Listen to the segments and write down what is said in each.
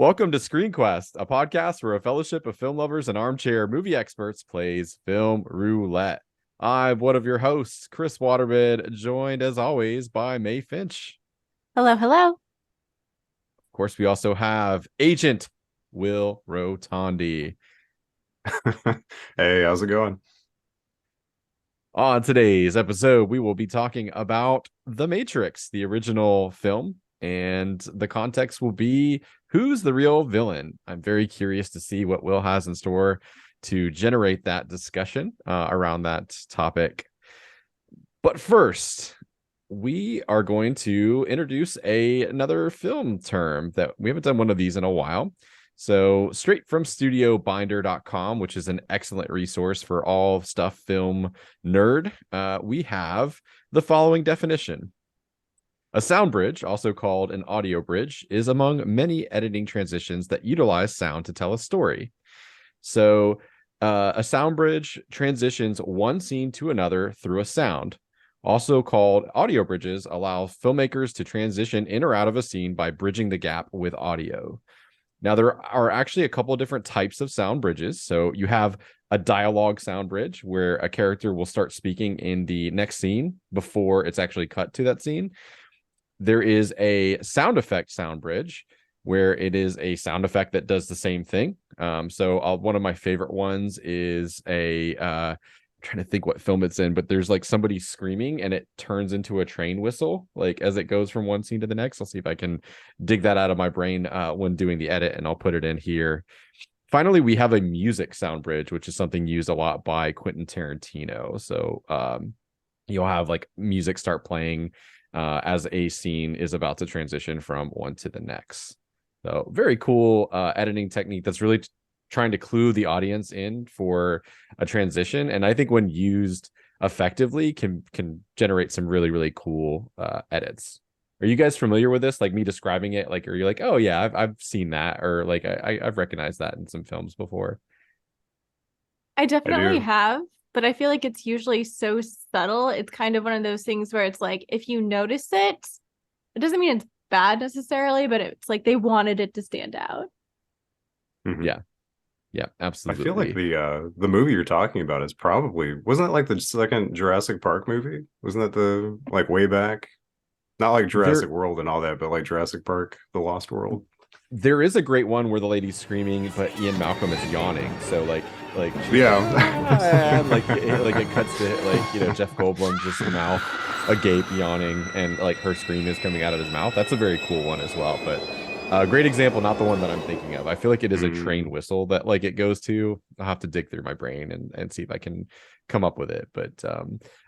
Welcome to Screen Quest, a podcast where a fellowship of film lovers and armchair movie experts plays film roulette. I'm one of your hosts, Chris Waterman, joined as always by May Finch. Hello, hello. Of course, we also have Agent Will Rotondi. Hey, how's it going? On today's episode, we will be talking about The Matrix, the original film, and the context will be who's the real villain. I'm very curious to see what Will has in store to generate that discussion around that topic. But first, we are going to introduce another film term that we haven't done one of these in a while. So straight from studiobinder.com, which is an excellent resource for all stuff film nerd, we have the following definition. A sound bridge, also called an audio bridge, is among many editing transitions that utilize sound to tell a story. So a sound bridge transitions one scene to another through a sound. Also called audio bridges, allow filmmakers to transition in or out of a scene by bridging the gap with audio. Now, there are actually a couple of different types of sound bridges. So you have a dialogue sound bridge where a character will start speaking in the next scene before it's actually cut to that scene. There is a sound effect sound bridge where it is a sound effect that does the same thing. One of my favorite ones is I'm trying to think what film it's in, but there's like somebody screaming and it turns into a train whistle, like as it goes from one scene to the next. I'll see if I can dig that out of my brain when doing the edit, and I'll put it in here. Finally, we have a music sound bridge, which is something used a lot by Quentin Tarantino. So you'll have like music start playing as a scene is about to transition from one to the next. So very cool editing technique that's really trying to clue the audience in for a transition, and I think when used effectively can generate some really, really cool edits. Are you guys familiar with this? Like me describing it, like, are you like, oh yeah, I've seen that, or like I've recognized that in some films before? I I definitely do. have, but I feel like it's usually so subtle. It's kind of one of those things where it's like, if you notice it, it doesn't mean it's bad necessarily, but it's like they wanted it to stand out. Yeah, I feel like absolutely. the movie you're talking about is probably wasn't it like the second Jurassic Park movie? Wasn't that the like way back? Not like There Jurassic World and all that, but like Jurassic Park, The Lost World. there is a great one where the lady's screaming, but Ian Malcolm is yawning. So like she's like, Yeah. and like it cuts to like Jeff Goldblum just mouth agape yawning, and like her scream is coming out of his mouth. That's a very cool one as well. But great example, not the one that I'm thinking of. I feel like it is a train whistle that like it goes to. I'll have to dig through my brain and see if I can come up with it. But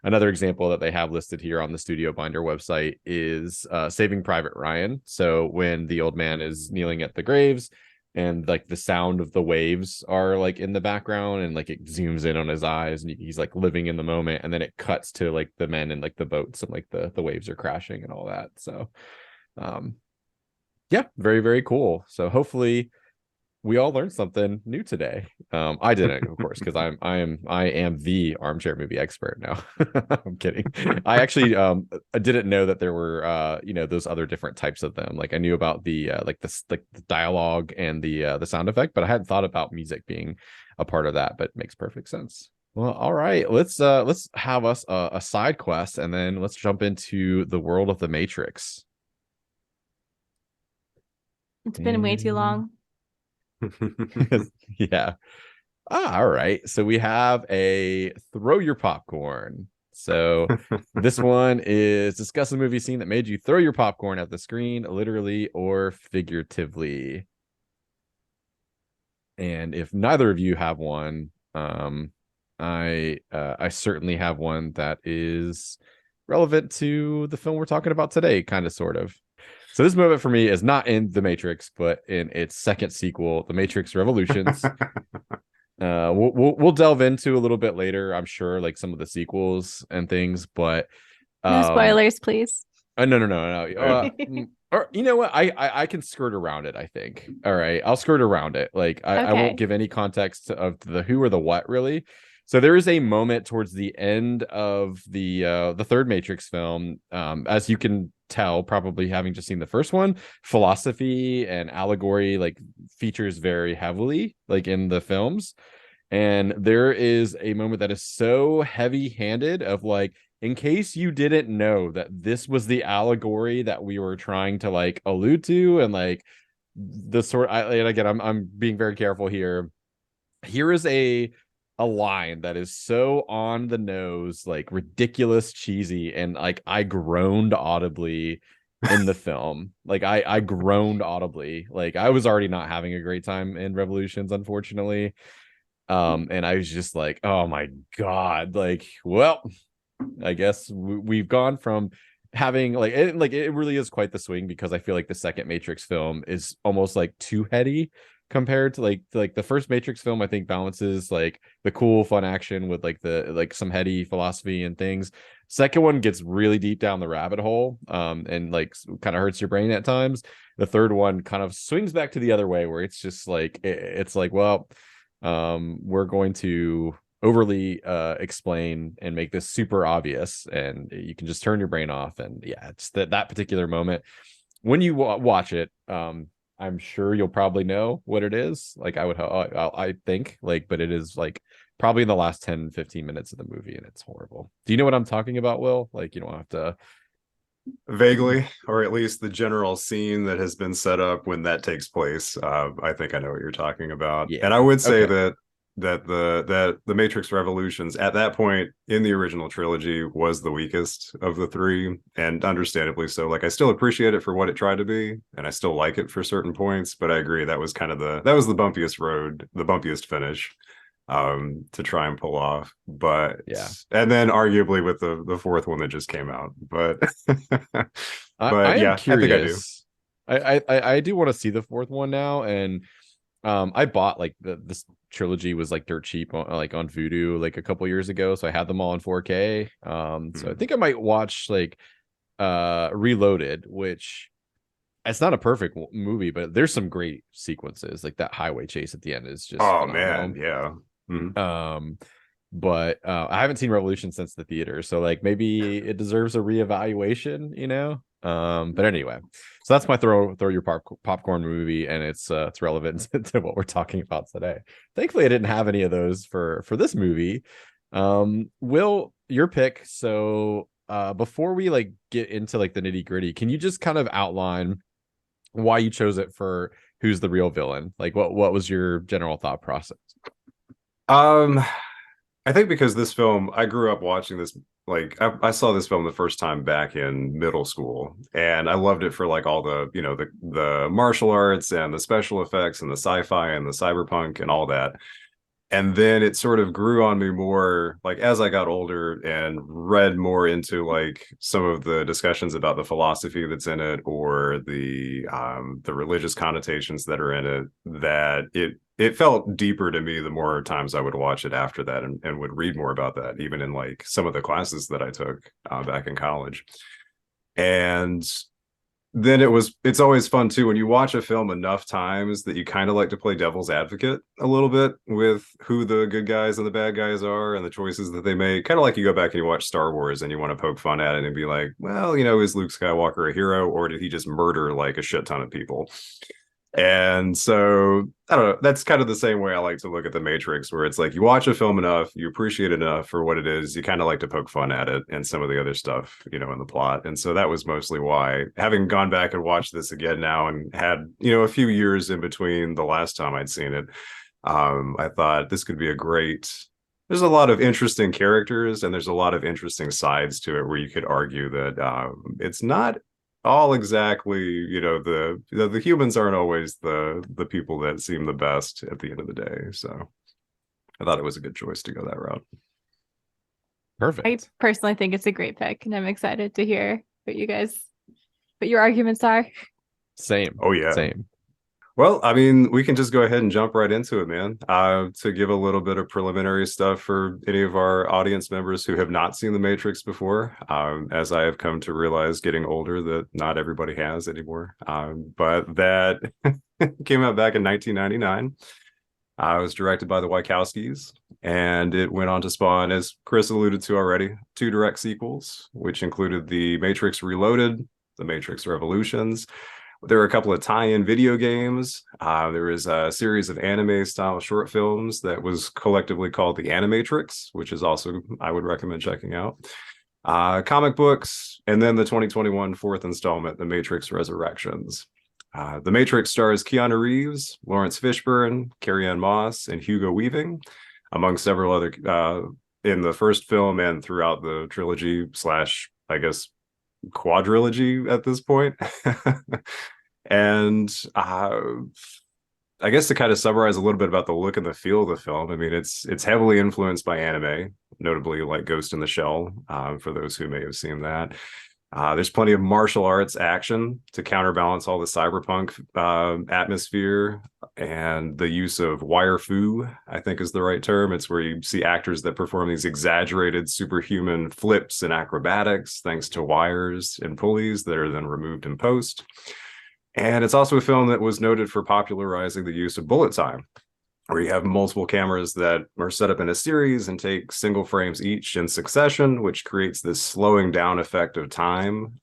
another example that they have listed here on the Studio Binder website is Saving Private Ryan. So when the old man is kneeling at the graves and like the sound of the waves are like in the background, and like it zooms in on his eyes and he's like living in the moment, and then it cuts to like the men and like the boats and like the waves are crashing and all that. So yeah, very, very cool. So hopefully we all learned something new today. I didn't, of course, because I am the armchair movie expert now. I'm kidding. I actually I didn't know that there were those other different types of them. Like I knew about the the dialogue and the sound effect, but I hadn't thought about music being a part of that. But it makes perfect sense. Well, all right, let's have us a side quest, and then let's jump into the world of the Matrix. It's been way too long. Yeah. All right. So we have a throw your popcorn. So this one is discuss a movie scene that made you throw your popcorn at the screen, literally or figuratively. And if neither of you have one, I certainly have one that is relevant to the film we're talking about today, kind of, sort of. So this moment for me is not in The Matrix, but in its second sequel, The Matrix Revolutions. We'll delve into a little bit later, I'm sure, like some of the sequels and things, but No spoilers, please. no. Or you know what? I can skirt around it, I think. All right, I'll skirt around it. Like I won't Okay. give any context of the who or the what, really. So there is a moment towards the end of the third Matrix film, as you can tell, probably having just seen the first one, philosophy and allegory like features very heavily like in the films. And there is a moment that is so heavy-handed of like, in case you didn't know that this was the allegory that we were trying to like allude to, and like the sort. And again, I'm being very careful here. Here is a line that is so on the nose, like ridiculous, cheesy, and like I groaned audibly in the film. Like I groaned audibly. Like I was already not having a great time in Revolutions, unfortunately. And I was just like, oh my god, like, well, I guess we've gone from having like it really is quite the swing, because I feel like the second Matrix film is almost like too heady compared to like the first Matrix film. I think balances like the cool fun action with like the like some heady philosophy and things. Second one gets really deep down the rabbit hole, and like kind of hurts your brain at times. The third one kind of swings back to the other way, where it's just like it's like, well, we're going to overly explain and make this super obvious, and you can just turn your brain off. And yeah, it's that particular moment when you watch it, I'm sure you'll probably know what it is. Like I think like, but it is like probably in the last 10-15 minutes of the movie, and it's horrible. Do you know what I'm talking about, Will? Like, you don't have to. Vaguely, or at least the general scene that has been set up when that takes place. I think I know what you're talking about. Yeah. And I would say Okay. that the Matrix Revolutions at that point in the original trilogy was the weakest of the three, and understandably so. Like, I still appreciate it for what it tried to be, and I still like it for certain points, but I agree that was kind of the bumpiest road, the bumpiest finish to try and pull off. But Yeah. and then arguably with the fourth one that just came out. But I but am yeah, I think I do. curious. I do want to see the fourth one now. And I bought like this trilogy was like dirt cheap on, like on Vudu like a couple years ago, so I had them all in 4K. So I think I might watch like Reloaded, which it's not a perfect movie, but there's some great sequences. Like that highway chase at the end is just Oh phenomenal. man, yeah. Mhm. But I haven't seen Revolution since the theater, so like maybe it deserves a reevaluation, you know. But anyway, so that's my throw your popcorn movie, and it's relevant to what we're talking about today. Thankfully, I didn't have any of those for this movie. Will, your pick. So before we like get into like the nitty gritty, can you just kind of outline why you chose it for who's the real villain? Like what was your general thought process? Um, I think because this film, I grew up watching this. Like I saw this film the first time back in middle school, and I loved it for like all the the martial arts and the special effects and the sci-fi and the cyberpunk and all that. And then it sort of grew on me more like as I got older and read more into like some of the discussions about the philosophy that's in it, or the religious connotations that are in it, that it felt deeper to me the more times I would watch it after that, and would read more about that, even in like some of the classes that I took back in college. And then it's always fun too when you watch a film enough times that you kind of like to play devil's advocate a little bit with who the good guys and the bad guys are and the choices that they make. Kind of like you go back and you watch Star Wars and you want to poke fun at it and be like, well, is Luke Skywalker a hero, or did he just murder like a shit ton of people? And so I don't know, that's kind of the same way I like to look at the Matrix, where it's like you watch a film enough, you appreciate it enough for what it is, you kind of like to poke fun at it and some of the other stuff in the plot. And so that was mostly why, having gone back and watched this again now and had a few years in between the last time I'd seen it, I thought this could be a great. There's a lot of interesting characters and there's a lot of interesting sides to it, where you could argue that it's not all exactly, the humans aren't always the people that seem the best at the end of the day. So I thought it was a good choice to go that route. I Perfect. personally think it's a great pick, and I'm excited to hear what your arguments are. Same. Oh yeah. Same. Well, I mean, we can just go ahead and jump right into it, man. To give a little bit of preliminary stuff for any of our audience members who have not seen The Matrix before, as I have come to realize getting older that not everybody has anymore. But that came out back in 1999. It was directed by the Wachowskis, and it went on to spawn, as Chris alluded to already, 2 direct sequels, which included The Matrix Reloaded, The Matrix Revolutions. There were a couple of tie-in video games. There was a series of anime-style short films that was collectively called The Animatrix, which is also, I would recommend checking out. Comic books, and then the 2021 fourth installment, The Matrix Resurrections. The Matrix stars Keanu Reeves, Lawrence Fishburne, Carrie-Anne Moss, and Hugo Weaving, among several other in the first film and throughout the trilogy slash, I guess, quadrilogy at this point. And I guess to kind of summarize a little bit about the look and the feel of the film, I mean, it's heavily influenced by anime, notably like Ghost in the Shell, for those who may have seen that. There's plenty of martial arts action to counterbalance all the cyberpunk atmosphere, and the use of wire fu, I think is the right term. It's where you see actors that perform these exaggerated superhuman flips and acrobatics thanks to wires and pulleys that are then removed in post. And it's also a film that was noted for popularizing the use of bullet time, where you have multiple cameras that are set up in a series and take single frames each in succession, which creates this slowing down effect of time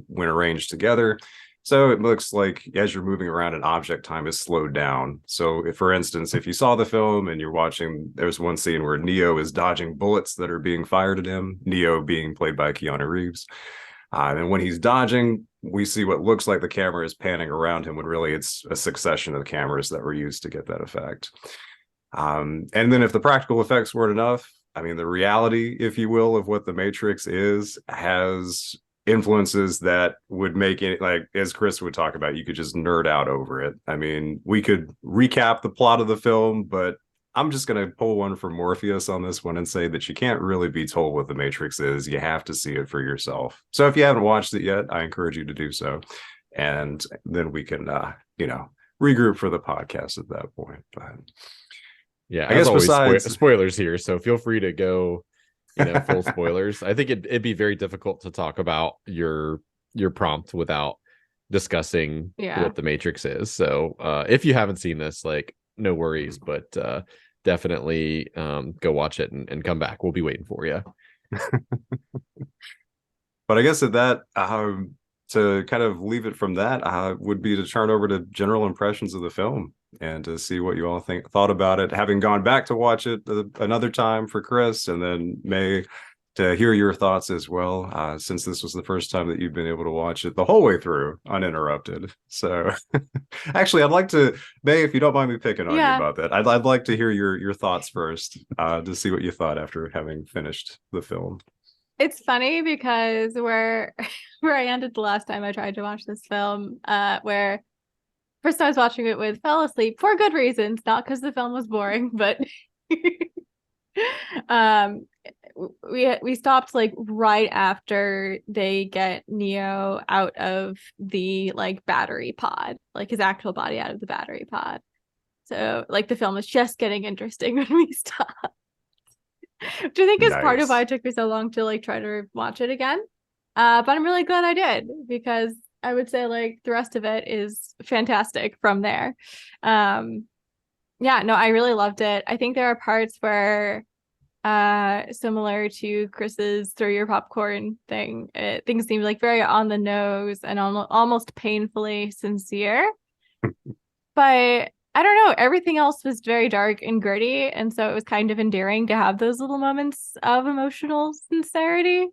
when arranged together. So it looks like as you're moving around, an object, time is slowed down. So if, for instance, if you saw the film and you're watching, there's one scene where Neo is dodging bullets that are being fired at him, Neo being played by Keanu Reeves. And when he's dodging, we see what looks like the camera is panning around him when really it's a succession of cameras that were used to get that effect. And then if the practical effects weren't enough, I mean, the reality, if you will, of what the Matrix is, has influences that would make it, like, as Chris would talk about, you could just nerd out over it. I mean, we could recap the plot of the film, but I'm just going to pull one from Morpheus on this one and say that you can't really be told what the Matrix is. You have to see it for yourself. So if you haven't watched it yet, I encourage you to do so. And then we can, regroup for the podcast at that point. But yeah, I guess always, besides spoilers here. So feel free to go, full spoilers. I think it'd be very difficult to talk about your prompt without discussing what the Matrix is. So if you haven't seen this, like, no worries, but definitely go watch it and come back. We'll be waiting for you. But I guess at that, to kind of leave it from that, would be to turn over to general impressions of the film and to see what you all thought about it, having gone back to watch it another time for Chris, and then May, to hear your thoughts as well, since this was the first time that you've been able to watch it the whole way through uninterrupted. So actually, I'd like to, May, if you don't mind me picking on you about that, I'd like to hear your thoughts first, to see what you thought after having finished the film. It's funny because where I ended the last time I tried to watch this film, where first I was watching it with, fell asleep for good reasons, not because the film was boring, but we stopped like right after they get Neo out of the like battery pod, like his actual body out of the battery pod. So like the film was just getting interesting when we stopped. Which I think is part of why it took me so long to like try to watch it again. But I'm really glad I did, because I would say like the rest of it is fantastic from there. I really loved it. I think there are parts where similar to Chris's throw your popcorn thing, things seem like very on the nose and almost painfully sincere. But I don't know, everything else was very dark and gritty, and so it was kind of endearing to have those little moments of emotional sincerity.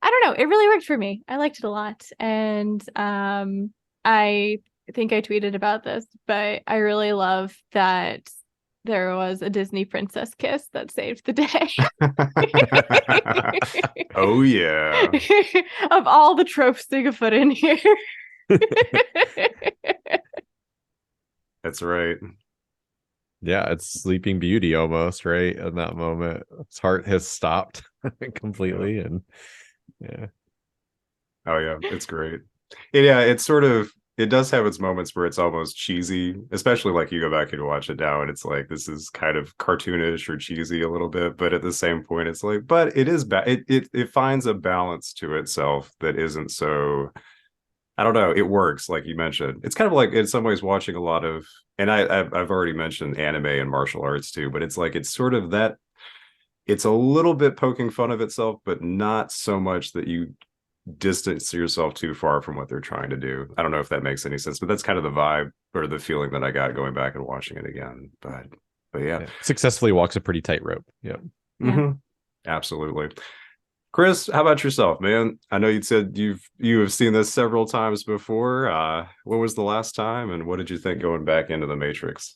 I don't know, it really worked for me. I liked it a lot, and I think I tweeted about this, but I really love that there was a Disney princess kiss that saved the day. Oh yeah. Of all the tropes they could put in here. That's right. Yeah, it's Sleeping Beauty almost, right? In that moment, his heart has stopped completely, and yeah. Oh yeah, it's great. Yeah, it's sort of, it does have its moments where it's almost cheesy, especially like you go back and watch it now and it's like, this is kind of cartoonish or cheesy a little bit, but at the same point it's like, but it is it finds a balance to itself that isn't so I don't know. It works, like you mentioned. It's kind of like in some ways watching a lot of, and I've already mentioned anime and martial arts too, but it's like it's sort of that. It's a little bit poking fun of itself, but not so much that you distance yourself too far from what they're trying to do. I don't know if that makes any sense, but that's kind of the vibe or the feeling that I got going back and watching it again. But yeah, Yeah. Successfully walks a pretty tight rope. Yeah. Yeah. Absolutely. Chris, how about yourself, man? I know you said you have seen this several times before. When was the last time, and what did you think going back into the Matrix?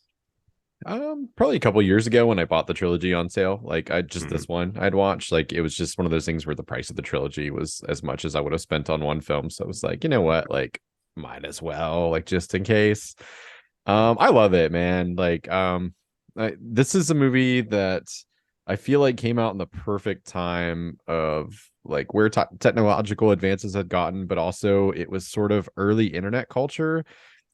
Probably a couple years ago when I bought the trilogy on sale. Like I just Mhm. this one I'd watched. Like it was just one of those things where the price of the trilogy was as much as I would have spent on one film. So it was like, you know what, like might as well, like just in case. I love it, man. Like this is a movie that I feel like came out in the perfect time of like where technological advances had gotten, but also it was sort of early internet culture,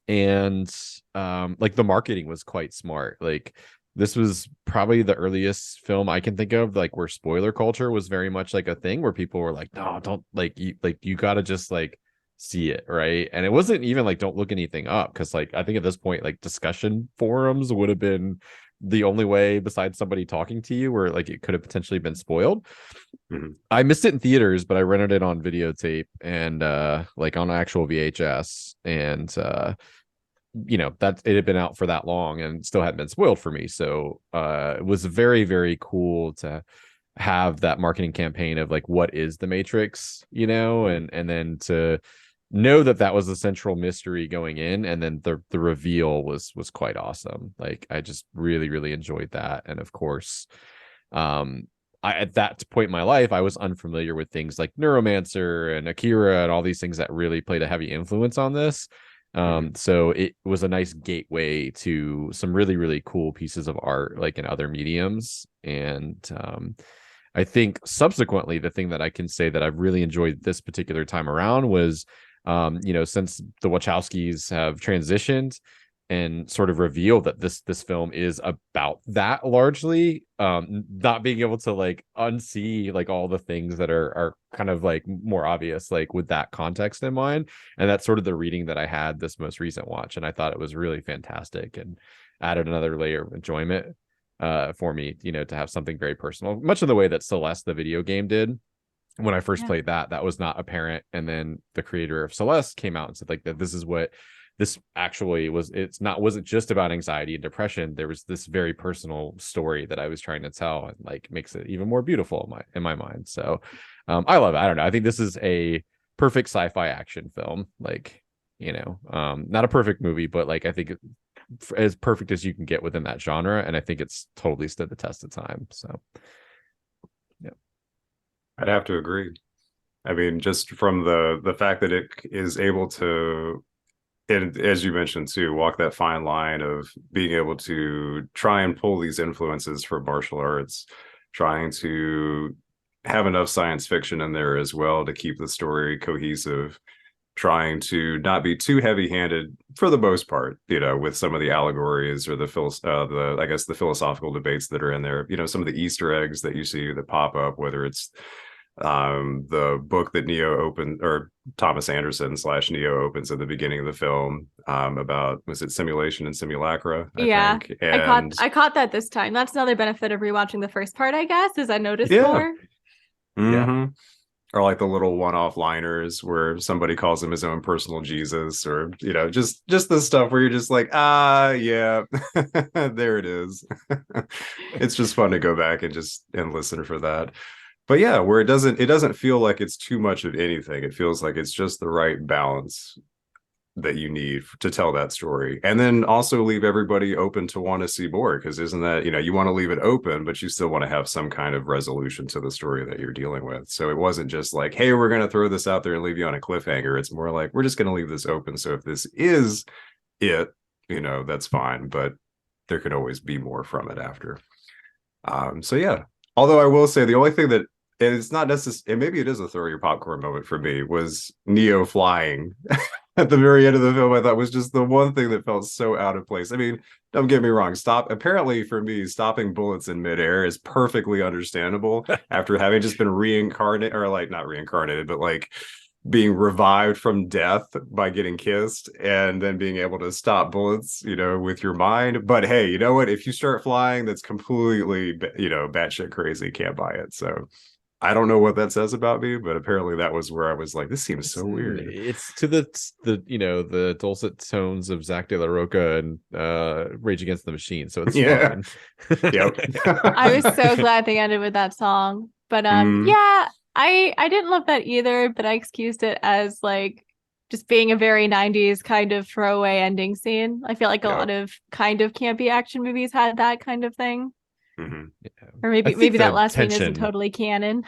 and like the marketing was quite smart. Like this was probably the earliest film I can think of like where spoiler culture was very much like a thing where people were like, no, don't, like you gotta just like see it, right? And it wasn't even like don't look anything up, because like I think at this point like discussion forums would have been the only way besides somebody talking to you where like it could have potentially been spoiled. Mhm. I missed it in theaters, but I rented it on videotape and like on actual VHS, and that it had been out for that long and still hadn't been spoiled for me. So it was very, very cool to have that marketing campaign of like, what is the Matrix, Mhm. and then to know that that was the central mystery going in, and then the reveal was quite awesome. Like I just really, really enjoyed that. And of course, um at that point in my life, I was unfamiliar with things like Neuromancer and Akira and all these things that really played a heavy influence on this. Mhm. So it was a nice gateway to some really, really cool pieces of art, like in other mediums. And I think subsequently, the thing that I can say that I've really enjoyed this particular time around was, since the Wachowskis have transitioned and sort of revealed that this film is about that largely, not being able to like unsee like all the things that are kind of like more obvious, like with that context in mind. And that's sort of the reading that I had this most recent watch, and I thought it was really fantastic and added another layer of enjoyment for me, to have something very personal, much in the way that Celeste, the video game, did. When I first Yeah. played that was not apparent. And then the creator of Celeste came out and said like that this is what this actually was. Wasn't just about anxiety and depression. There was this very personal story that I was trying to tell, and like makes it even more beautiful in my mind. So I love it. I don't know. I think this is a perfect sci-fi action film. Like, not a perfect movie, but like I think as perfect as you can get within that genre, and I think it's totally stood the test of time. So yeah. I'd have to agree. I mean, just from the fact that it is able to, and as you mentioned too, walk that fine line of being able to try and pull these influences for martial arts, trying to have enough science fiction in there as well to keep the story cohesive, trying to not be too heavy-handed for the most part, with some of the allegories or the I guess the philosophical debates that are in there. Some of the Easter eggs that you see that pop up, whether it's the book that Neo opened, or Thomas Anderson / Neo opens at the beginning of the film, about, was it simulation and simulacra, I Yeah. think. I caught And I caught that this time. That's another benefit of rewatching the first part, I guess, is I noticed yeah. more. Yeah. Mm-hmm. Or like the little one-off liners where somebody calls him his own personal Jesus, or just the stuff where you're just like, yeah, there it is. It's just fun to go back and listen for that. But yeah, where it doesn't feel like it's too much of anything. It feels like it's just the right balance that you need to tell that story, and then also leave everybody open to want to see more, because isn't that, you want to leave it open, but you still want to have some kind of resolution to the story that you're dealing with. So it wasn't just like, hey, we're going to throw this out there and leave you on a cliffhanger. It's more like, we're just going to leave this open, so if this is it, that's fine, but there could always be more from it after. So yeah, although I will say the only thing that, and it's not necessary, and maybe it is a throw your popcorn moment for me, was Neo flying at the very end of the film. I thought was just the one thing that felt so out of place. I mean, don't get me wrong. Apparently for me, stopping bullets in midair is perfectly understandable after having just been reincarnated, or like not reincarnated, but like being revived from death by getting kissed and then being able to stop bullets, with your mind. But hey, you know what? If you start flying, that's completely, batshit crazy. Can't buy it. So I don't know what that says about me, but apparently that was where I was like, this seems so weird. It's to the the dulcet tones of Zach De La Roca and Rage Against the Machine, so it's Yeah. fine. Yep. I was so glad they ended with that song. But yeah, I didn't love that either, but I excused it as like just being a very 90s kind of throwaway ending scene. I feel like a lot of kind of campy action movies had that kind of thing. Mm-hmm. Yeah. Or maybe the that last scene isn't tension. totally canon.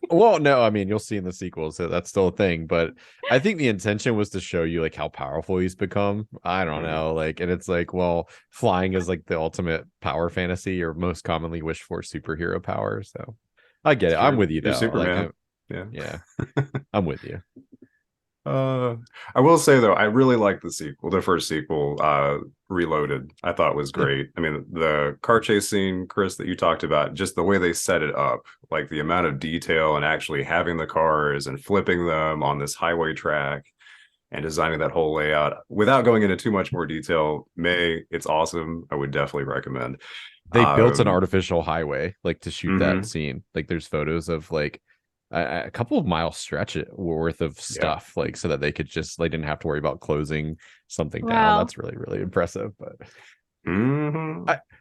Well, no, I mean, you'll see in the sequels that that's still a thing, but I think the intention was to show you like how powerful he's become. I don't know, like, and it's like, well, flying is like the ultimate power fantasy or most commonly wished for superhero power. So I get it. I'm with you You're though. Superman. Yeah, I'm with you. I will say though, I really like the sequel, the first sequel, Reloaded. I thought was great. I mean, the car chase scene, Chris, that you talked about, just the way they set it up, like the amount of detail and actually having the cars and flipping them on this highway track and designing that whole layout. Without going into too much more detail, it's awesome. I would definitely recommend. They built an artificial highway like to shoot that Mhm. scene. Like there's photos of like a couple of mile stretch worth of stuff, like so that they could just they didn't have to worry about closing something down. Wow. That's really, really impressive. But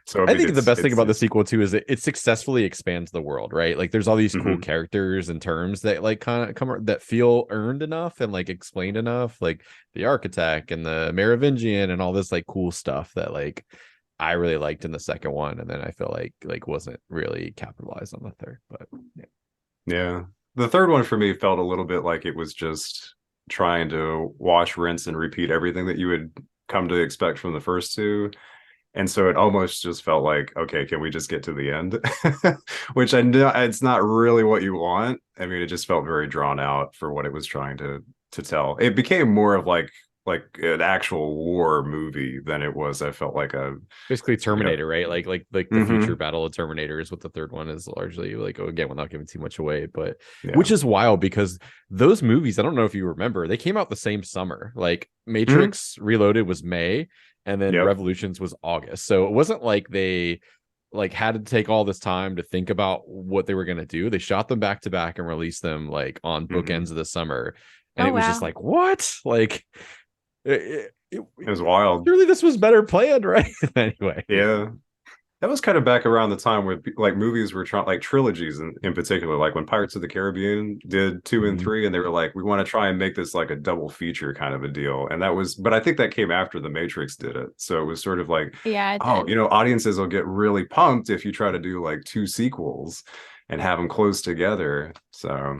So I think the best thing about the sequel too is it successfully expands the world, right? Like there's all these cool characters and terms that like kind of come that feel earned enough and like explained enough, like the architect and the Merovingian and all this like cool stuff that like I really liked in the second one, and then I feel like wasn't really capitalized on the third. But yeah. The third one for me felt a little bit like it was just trying to wash, rinse, and repeat everything that you would come to expect from the first two. And so it almost just felt like, okay, can we just get to the end? Which I know it's not really what you want. I mean, it just felt very drawn out for what it was trying to tell. It became more of like an actual war movie than it was. I felt like basically Terminator, right? Like the future battle of Terminator is what the third one is largely like. Again, without giving too much away, but which is wild because those movies, I don't know if you remember, they came out the same summer. Like Matrix Reloaded was May, and then Revolutions was August. So it wasn't like they like had to take all this time to think about what they were going to do. They shot them back to back and released them like on bookends of the summer, and it was just like, what? Like it was wild. Surely this was better planned, right? Anyway, that was kind of back around the time where like movies were trying, like trilogies in particular, like when Pirates of the Caribbean did 2 and 3, and they were like, we want to try and make this like a double feature kind of a deal. And that was, but I think that came after The Matrix did it. So it was sort of like, audiences will get really pumped if you try to do like 2 sequels and have them close together. So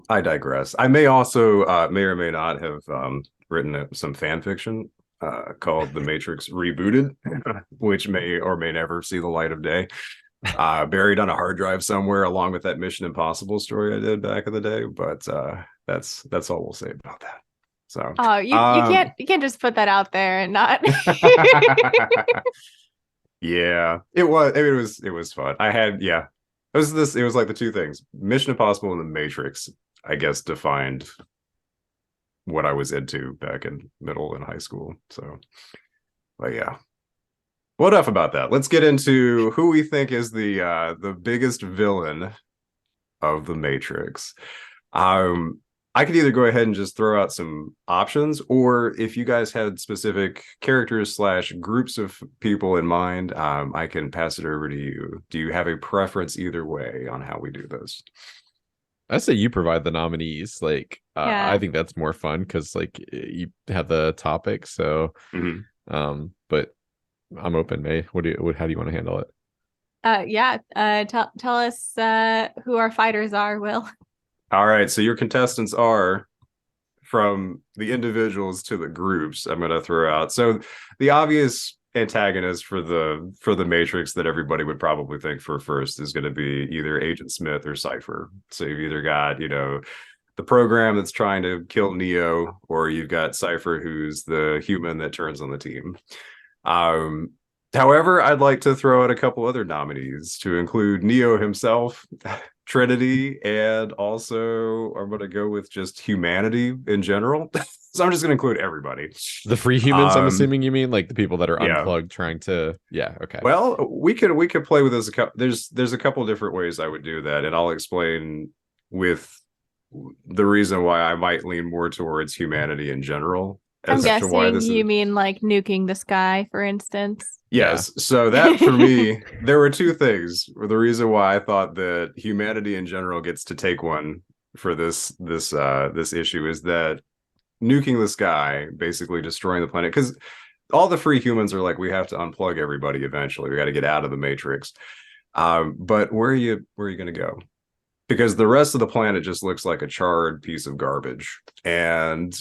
I digress. I may also may or may not have written some fan fiction called The Matrix Rebooted, which may or may never see the light of day. Buried on a hard drive somewhere, along with that Mission Impossible story I did back in the day. But that's all we'll say about that. So, you can't just put that out there and not. Yeah, it was. I mean, it was fun. I had it was this. It was like the 2 things: Mission Impossible and The Matrix. I guess defined what I was into back in middle and high school. So, but yeah. Well, enough about that. Let's get into who we think is the biggest villain of the Matrix. I could either go ahead and just throw out some options, or if you guys had specific characters / groups of people in mind, I can pass it over to you. Do you have a preference either way on how we do this? I say you provide the nominees. Like, I think that's more fun because like you have the topic. So, but I'm open, May. How do you want to handle it? Tell us who our fighters are, Will. All right. So your contestants are from the individuals to the groups I'm going to throw out. So the obvious antagonist for the Matrix that everybody would probably think for first is going to be either Agent Smith or Cypher. So you've either got, the program that's trying to kill Neo, or you've got Cypher, who's the human that turns on the team. However, I'd like to throw out a couple other nominees to include Neo himself, Trinity, and also I'm going to go with just humanity in general. So I'm just going to include everybody. The free humans, I'm assuming you mean, like the people that are Yeah. unplugged trying to, yeah, okay. Well, we could play with this. There's a couple different ways I would do that, and I'll explain with the reason why I might lean more towards humanity in general I'm as to why guessing this is. you mean like nuking the sky, for instance. Yes. So that for me, there were two things. The reason why I thought that humanity in general gets to take one for this issue is that nuking the sky, basically destroying the planet, because all the free humans are like, we have to unplug everybody eventually. We got to get out of the matrix. But where are you going to go? Because the rest of the planet just looks like a charred piece of garbage. And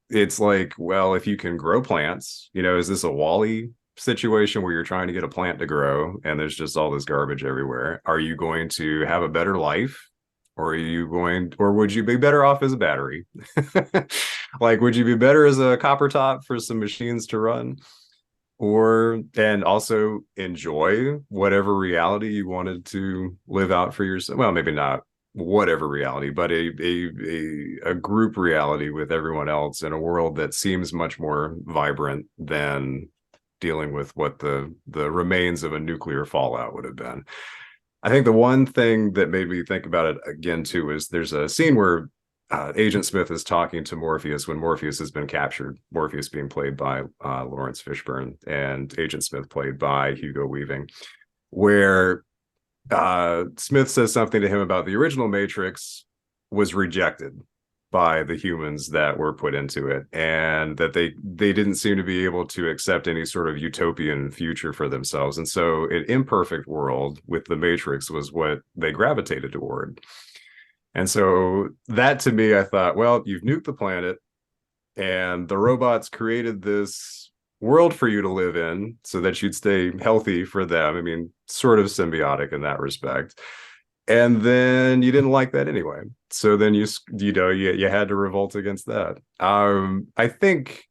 it's like, well, if you can grow plants, is this a Wall-E situation where you're trying to get a plant to grow and there's just all this garbage everywhere? Are you going to have a better life? Or would you be better off as a battery? Like, would you be better as a copper top for some machines to run? And also enjoy whatever reality you wanted to live out for yourself. Well, maybe not whatever reality, but a group reality with everyone else in a world that seems much more vibrant than dealing with what the remains of a nuclear fallout would have been. I think the one thing that made me think about it again too is there's a scene where Agent Smith is talking to Morpheus when Morpheus has been captured. Morpheus being played by Lawrence Fishburne, and Agent Smith played by Hugo Weaving, where Smith says something to him about the original Matrix was rejected by the humans that were put into it, and that they didn't seem to be able to accept any sort of utopian future for themselves. And so an imperfect world with the Matrix was what they gravitated toward. And so that, to me, I thought, well, you've nuked the planet and the robots created this world for you to live in so that you'd stay healthy for them. I mean, sort of symbiotic in that respect. And then you didn't like that anyway. So then you had to revolt against that. I think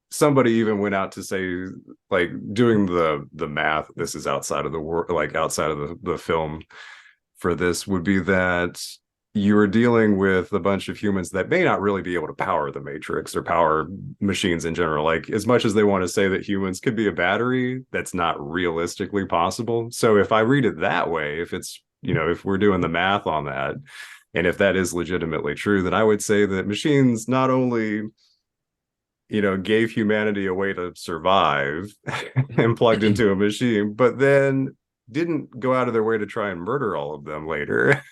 somebody even went out to say, like, doing the math, this is outside of the world, like outside of the film for this, would be that you are dealing with a bunch of humans that may not really be able to power the Matrix or power machines in general. Like, as much as they want to say that humans could be a battery, that's not realistically possible. So if I read it that way, if we're doing the math on that, and if that is legitimately true, then I would say that machines not only gave humanity a way to survive and plugged into a machine, but then didn't go out of their way to try and murder all of them later.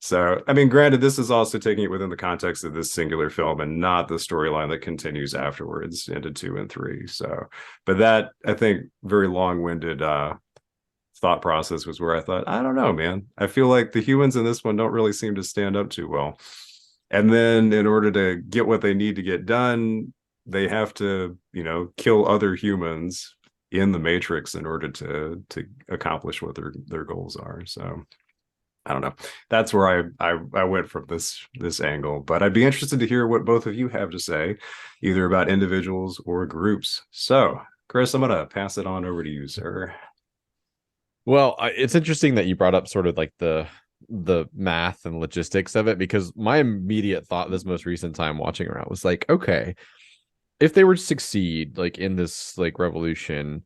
So, I mean, granted, this is also taking it within the context of this singular film and not the storyline that continues afterwards into 2 and 3. So, but that, I think, very long-winded thought process was where I thought, I don't know, man. I feel like the humans in this one don't really seem to stand up too well. And then in order to get what they need to get done, they have to, kill other humans in the Matrix in order to accomplish what their goals are. So I don't know. That's where I went from this angle. But I'd be interested to hear what both of you have to say, either about individuals or groups. So, Chris, I'm gonna pass it on over to you, sir. Well, it's interesting that you brought up sort of like the math and logistics of it, because my immediate thought this most recent time watching around was like, okay, if they were to succeed like in this like revolution,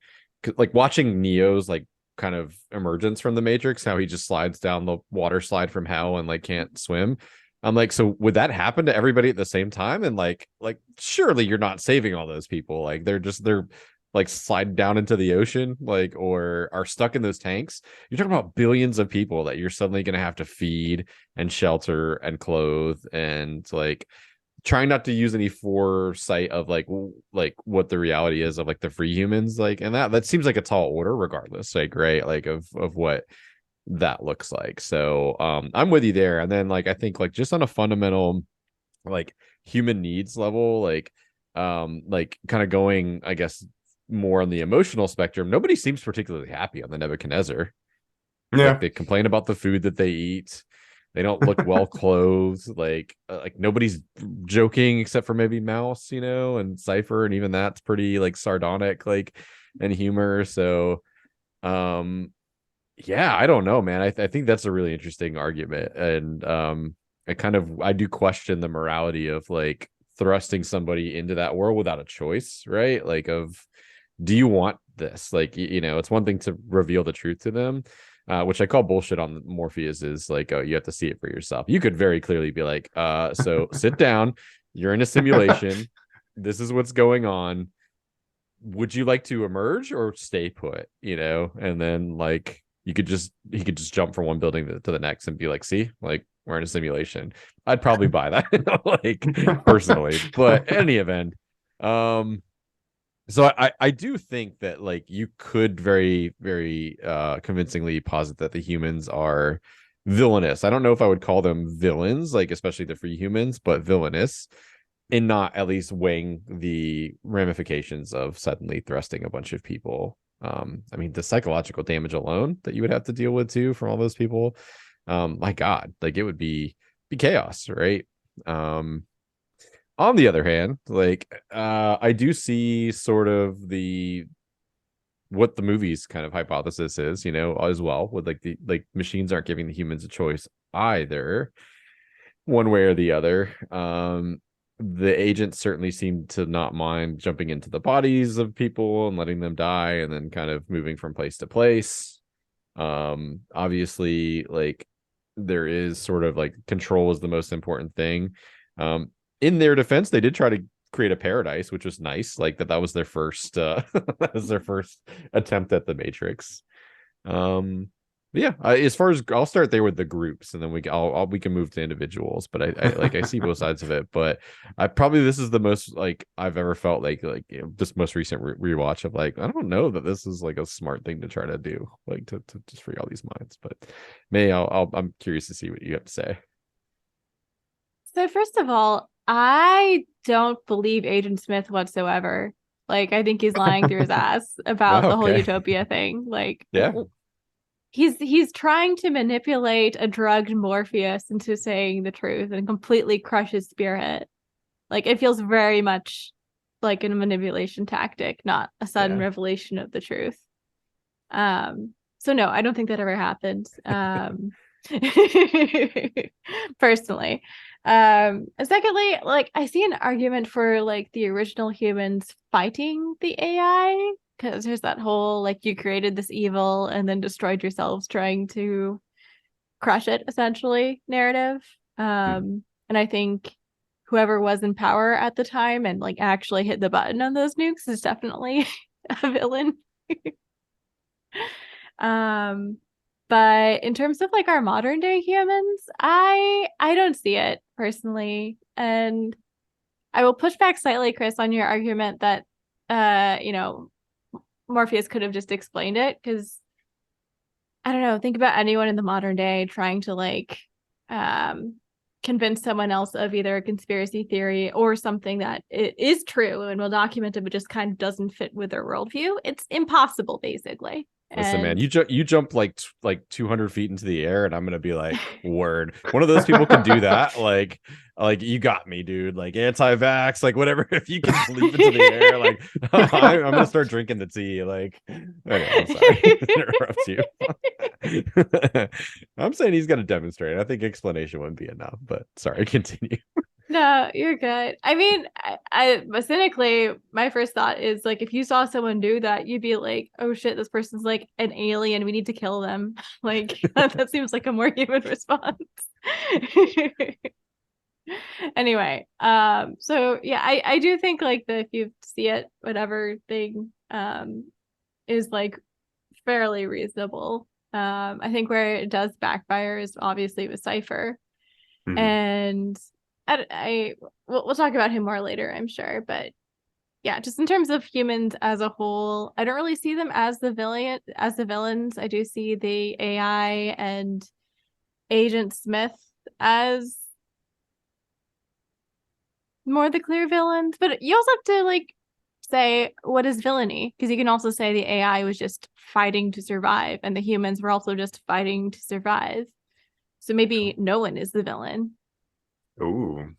like watching Neo's like kind of emergence from the Matrix, how he just slides down the water slide from hell and like can't swim. I'm like, so would that happen to everybody at the same time? And like surely you're not saving all those people. Like they're like slide down into the ocean, like, or are stuck in those tanks. You're talking about billions of people that you're suddenly going to have to feed and shelter and clothe, and like trying not to use any foresight of like what the reality is of like the free humans, like, and that seems like a tall order regardless, like, right, like of what that looks like. So I'm with you there. And then like I think like just on a fundamental like human needs level, like kind of going, I guess, more on the emotional spectrum, nobody seems particularly happy on the Nebuchadnezzar. Yeah. Like they complain about the food that they eat. They don't look well clothed. Like nobody's joking except for maybe Mouse, and Cypher, and even that's pretty like sardonic. Like and humor. So yeah, I don't know, man. I think that's a really interesting argument. And I do question the morality of like thrusting somebody into that world without a choice, right? Like of, do you want this? Like, it's one thing to reveal the truth to them, which I call bullshit on Morpheus, is like, oh, you have to see it for yourself. You could very clearly be like, so sit down, you're in a simulation, this is what's going on. Would you like to emerge or stay put? And then like he could just jump from one building to the next and be like, see, like we're in a simulation. I'd probably buy that, like personally. But in any event, so I do think that like you could very, very convincingly posit that the humans are villainous. I don't know if I would call them villains, like especially the free humans, but villainous, in not at least weighing the ramifications of suddenly thrusting a bunch of people. I mean, the psychological damage alone that you would have to deal with too from all those people. My God, like it would be chaos, right? On the other hand, like I do see sort of the what the movie's kind of hypothesis is, as well, with like the machines aren't giving the humans a choice either, one way or the other. The agents certainly seem to not mind jumping into the bodies of people and letting them die and then kind of moving from place to place. Obviously, like there is sort of like control is the most important thing. In their defense, they did try to create a paradise, which was nice. Like that was their first that was their first attempt at the Matrix. Yeah, as far as I'll start there with the groups, and then we can move to individuals. But I see both sides of it. But this is the most like I've ever felt like this most recent rewatch of like I don't know that this is like a smart thing to try to do, like to just free all these minds. But I'm curious to see what you have to say. So first of all, I don't believe Agent Smith whatsoever. Like, I think he's lying through his ass about the whole Okay. utopia thing. Like, Yeah. he's trying to manipulate a drugged Morpheus into saying the truth and completely crush his spirit. Like, it feels very much like a manipulation tactic, not a sudden revelation of the truth. So no, I don't think that ever happened. Personally. And secondly, like I see an argument for like the original humans fighting the AI, because there's that whole like you created this evil and then destroyed yourselves trying to crush it essentially narrative. And I think whoever was in power at the time and like actually hit the button on those nukes is definitely a villain. But in terms of like our modern day humans, I don't see it personally. And I will push back slightly, Chris, on your argument that Morpheus could have just explained it, because I don't know, think about anyone in the modern day trying to like convince someone else of either a conspiracy theory or something that it is true and well documented, but just kind of doesn't fit with their worldview. It's impossible, basically. Listen, man, And you jump like 200 feet into the air, and I'm gonna be like, word. One of those people can do that. Like you got me, dude. Like anti-vax, like whatever. If you can leap into the air, like I'm gonna start drinking the tea. Like, okay, I'm sorry, interrupt you. I'm saying he's gonna demonstrate. I think explanation wouldn't be enough, but sorry, continue. No, you're good. I mean, I cynically, my first thought is like, if you saw someone do that, you'd be like, oh shit, this person's like an alien. We need to kill them. Like, that seems like a more human response. Anyway, so yeah, I do think like the if you see it, whatever thing, is like fairly reasonable. I think where it does backfire is obviously with Cypher. Mhm. And we'll talk about him more later, I'm sure. But yeah, just in terms of humans as a whole, I don't really see them as the villains. I do see the AI and Agent Smith as more the clear villains. But you also have to like say what is villainy, because you can also say the AI was just fighting to survive and the humans were also just fighting to survive. So maybe no one is the villain. Ooh.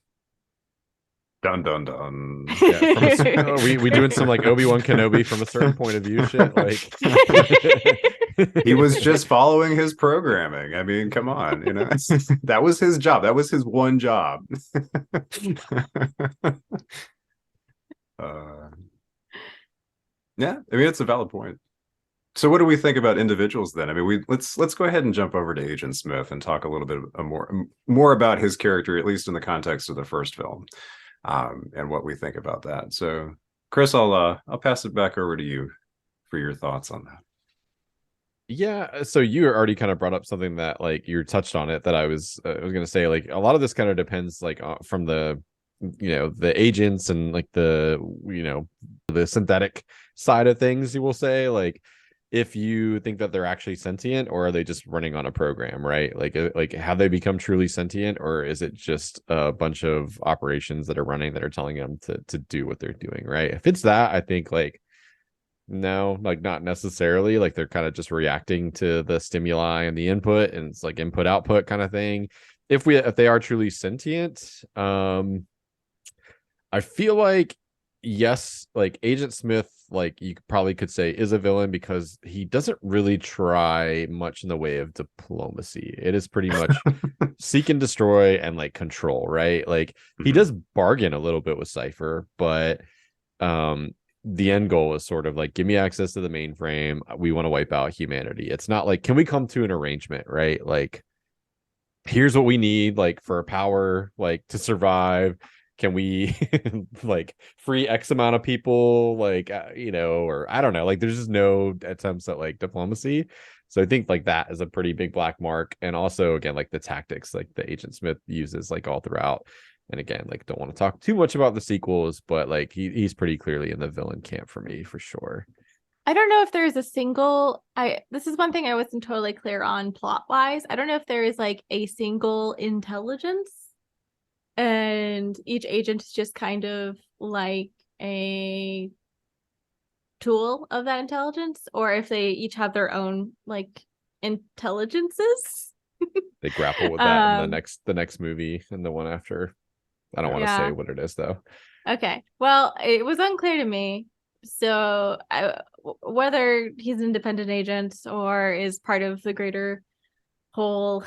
Dun dun dun. Yeah, we doing some like Obi-Wan Kenobi from a certain point of view shit. Like He was just following his programming. I mean, come on, you know. That was his job. That was his one job. uh, yeah, I mean, it's a valid point. So what do we think about individuals then? I mean, let's go ahead and jump over to Agent Smith and talk a little bit more about his character, at least in the context of the first film, and what we think about that. So, Chris, I'll pass it back over to you for your thoughts on that. Yeah, so you already kind of brought up something that like you touched on it that I was gonna say, like a lot of this kind of depends like from the the agents and like the the synthetic side of things, you will say, like if you think that they're actually sentient or are they just running on a program, right? Like have they become truly sentient, or is it just a bunch of operations that are running that are telling them to do what they're doing, right? If it's that, I think like no, like not necessarily. Like they're kind of just reacting to the stimuli and the input, and it's like input output kind of thing. If they are truly sentient, I feel like yes, like Agent Smith, like you probably could say is a villain because he doesn't really try much in the way of diplomacy. It is pretty much seek and destroy and like control, right? Like he does bargain a little bit with Cypher, but the end goal is sort of like, give me access to the mainframe. We want to wipe out humanity. It's not like, can we come to an arrangement, right? Like, here's what we need, like for power, like to survive. Can we like free X amount of people, like, or I don't know, like there's just no attempts at like diplomacy. So I think like that is a pretty big black mark. And also, again, like the tactics like the Agent Smith uses like all throughout. And again, like don't want to talk too much about the sequels, but like he's pretty clearly in the villain camp for me, for sure. I don't know if there's a single this is one thing I wasn't totally clear on plot wise. I don't know if there is like a single intelligence and each agent is just kind of like a tool of that intelligence, or if they each have their own like intelligences. They grapple with that in the next movie and the one after. I don't want to say what it is though. Okay. Well, it was unclear to me. So whether he's an independent agent or is part of the greater whole,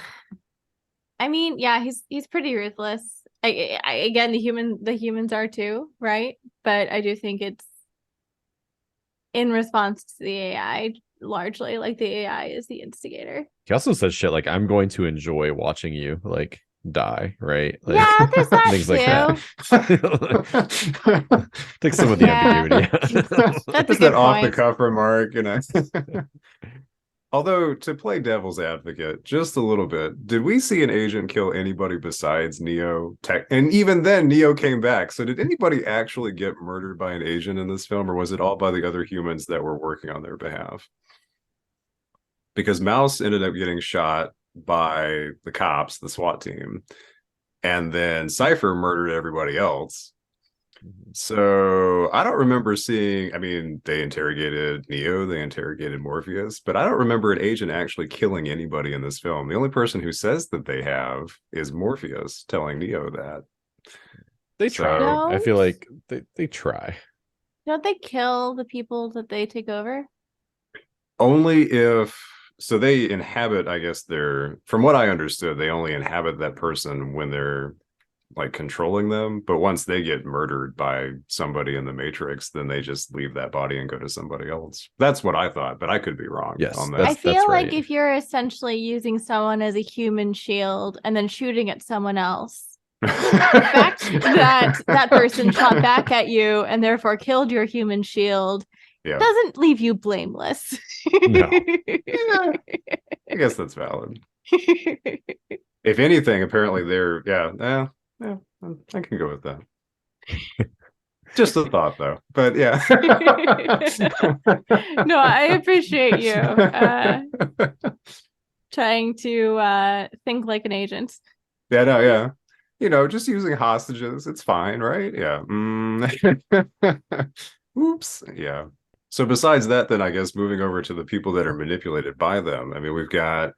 I mean, yeah, he's pretty ruthless. Again, the humans are too, right? But I do think it's in response to the AI largely. Like the AI is the instigator. He also says shit like, "I'm going to enjoy watching you like die," right? Like, yeah, there's that things too. Like that. Take some of the ambiguity. That's just that off the cuff remark, Although, to play devil's advocate just a little bit, did we see an agent kill anybody besides Neo? And even then, Neo came back. So did anybody actually get murdered by an agent in this film, or was it all by the other humans that were working on their behalf? Because Mouse ended up getting shot by the cops, the SWAT team, and then Cypher murdered everybody else. So I don't remember seeing, I mean, they interrogated Neo, they interrogated Morpheus, but I don't remember an agent actually killing anybody in this film. The only person who says that they have is Morpheus telling Neo that. They try. Don't, I feel like they try. Don't they kill the people that they take over? Only if, so they inhabit, I guess from what I understood, they only inhabit that person when they're like controlling them, but once they get murdered by somebody in the Matrix, then they just leave that body and go to somebody else. That's what I thought, but I could be wrong. Yes, on that. I feel like right. if you're essentially using someone as a human shield and then shooting at someone else, the fact that that person shot back at you and therefore killed your human shield doesn't leave you blameless. No. Yeah, I guess that's valid. If anything, apparently they're yeah, I can go with that. Just a thought, though. But yeah. No, I appreciate you trying to think like an agent. Yeah, no, yeah. Just using hostages, it's fine, right? Yeah. Oops. Yeah. So besides that, then I guess moving over to the people that are manipulated by them. I mean, we've got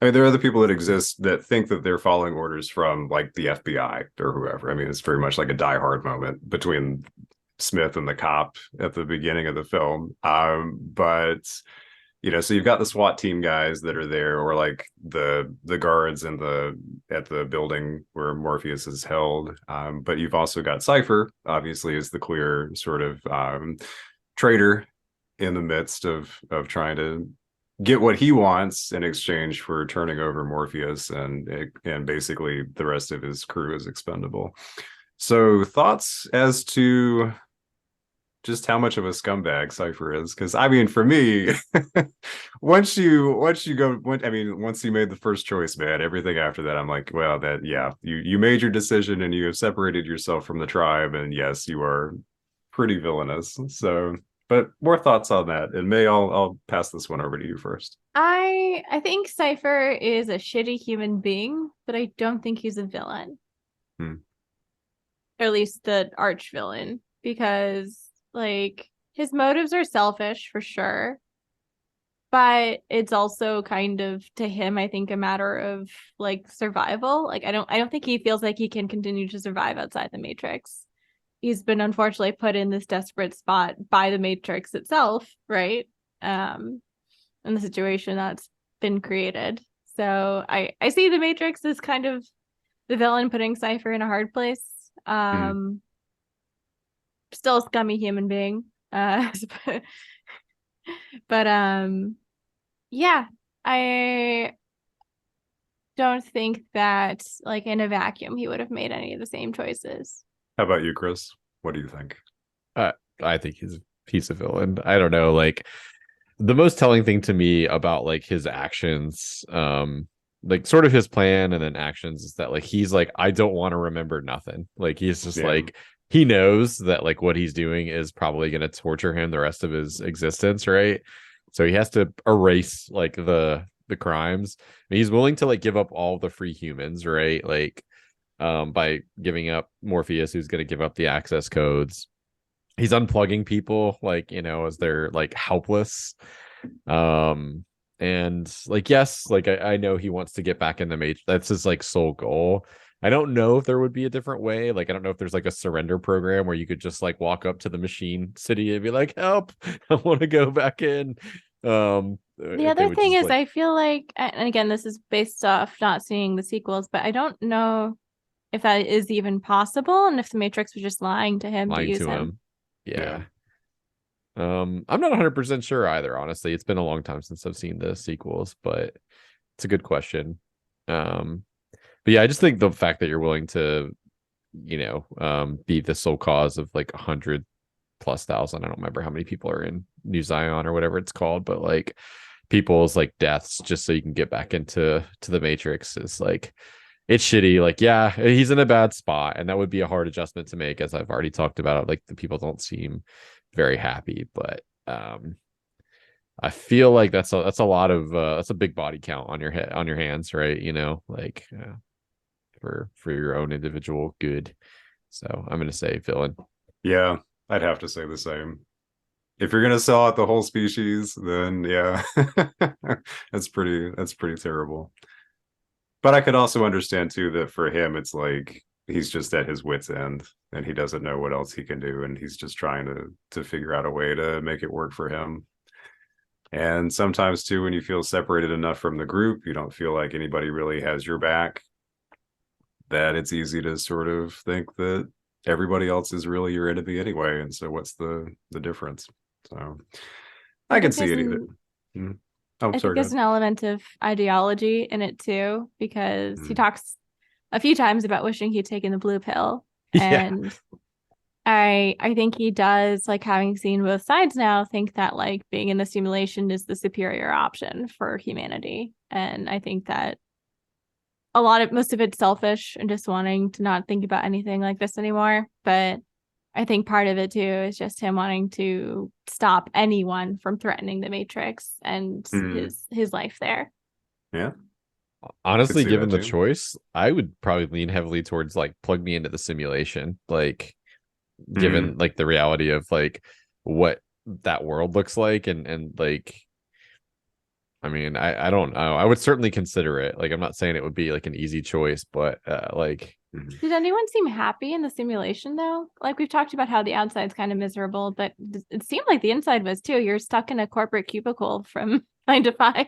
I mean, there are other people that exist that think that they're following orders from like the FBI or whoever. I mean, it's very much like a Die Hard moment between Smith and the cop at the beginning of the film. But so you've got the SWAT team guys that are there, or like the guards in the at the building where Morpheus is held. But you've also got Cypher, obviously, as the clear sort of traitor in the midst of trying to get what he wants in exchange for turning over Morpheus, and basically the rest of his crew is expendable. So thoughts as to just how much of a scumbag Cypher is? Because I mean, for me, once you made the first choice, man, everything after that, I'm like, well, that you made your decision and you have separated yourself from the tribe, and yes, you are pretty villainous. So, but more thoughts on that, and May, I'll pass this one over to you first. I think Cypher is a shitty human being, but I don't think he's a villain. Hmm. Or at least the arch villain, because like his motives are selfish for sure, but it's also kind of, to him, I think, a matter of like survival. Like I don't think he feels like he can continue to survive outside the Matrix. He's been unfortunately put in this desperate spot by the Matrix itself, right? In the situation that's been created. So I see the Matrix as kind of the villain putting Cypher in a hard place. Still a scummy human being. But yeah, I don't think that like in a vacuum he would have made any of the same choices. How about you, Chris? What do you think? I think he's a villain. I don't know, like the most telling thing to me about like his actions, like sort of his plan and then actions, is that like he's like, I don't want to remember nothing. Like he's just like, he knows that like what he's doing is probably going to torture him the rest of his existence, right? So he has to erase like the crimes. And he's willing to like give up all the free humans, right? Like by giving up Morpheus, who's going to give up the access codes. He's unplugging people, like, as they're like helpless. And like, yes, like I know he wants to get back in the Matrix. That's his like sole goal. I don't know if there would be a different way. Like, I don't know if there's like a surrender program where you could just like walk up to the machine city and be like, help, I want to go back in. The other thing is, I feel like, and again, this is based off not seeing the sequels, but I don't know if that is even possible, and if the Matrix was just lying to him to use him. Yeah. I'm not 100% sure either, honestly. It's been a long time since I've seen the sequels, but it's a good question. But yeah, I just think the fact that you're willing to, be the sole cause of like 100,000+. I don't remember how many people are in New Zion or whatever it's called, but like people's like deaths just so you can get back into the Matrix is like, it's shitty. Like, yeah, he's in a bad spot, and that would be a hard adjustment to make, as I've already talked about. Like, the people don't seem very happy, but I feel like that's a lot of that's a big body count on your head, on your hands, right? Like for your own individual good. So I'm gonna say villain. Yeah, I'd have to say the same. If you're gonna sell out the whole species, then yeah, that's pretty terrible. But I could also understand too that for him, it's like he's just at his wit's end and he doesn't know what else he can do, and he's just trying to figure out a way to make it work for him. And sometimes too, when you feel separated enough from the group, you don't feel like anybody really has your back, that it's easy to sort of think that everybody else is really your enemy anyway. And so what's the difference? So I can see it either. I think there's an element of ideology in it too, because he talks a few times about wishing he'd taken the blue pill. And I think he does, like, having seen both sides now, think that like being in the simulation is the superior option for humanity. And I think that most of it's selfish and just wanting to not think about anything like this anymore. But I think part of it too is just him wanting to stop anyone from threatening the Matrix and his life there. Yeah. Honestly, given the choice, I would probably lean heavily towards like plug me into the simulation. Like, given like the reality of like what that world looks like, and like I mean, I don't know. I would certainly consider it. Like, I'm not saying it would be like an easy choice, but like, Did anyone seem happy in the simulation though? Like we've talked about how the outside's kind of miserable, but it seemed like the inside was too. You're stuck in a corporate cubicle from 9 to 5.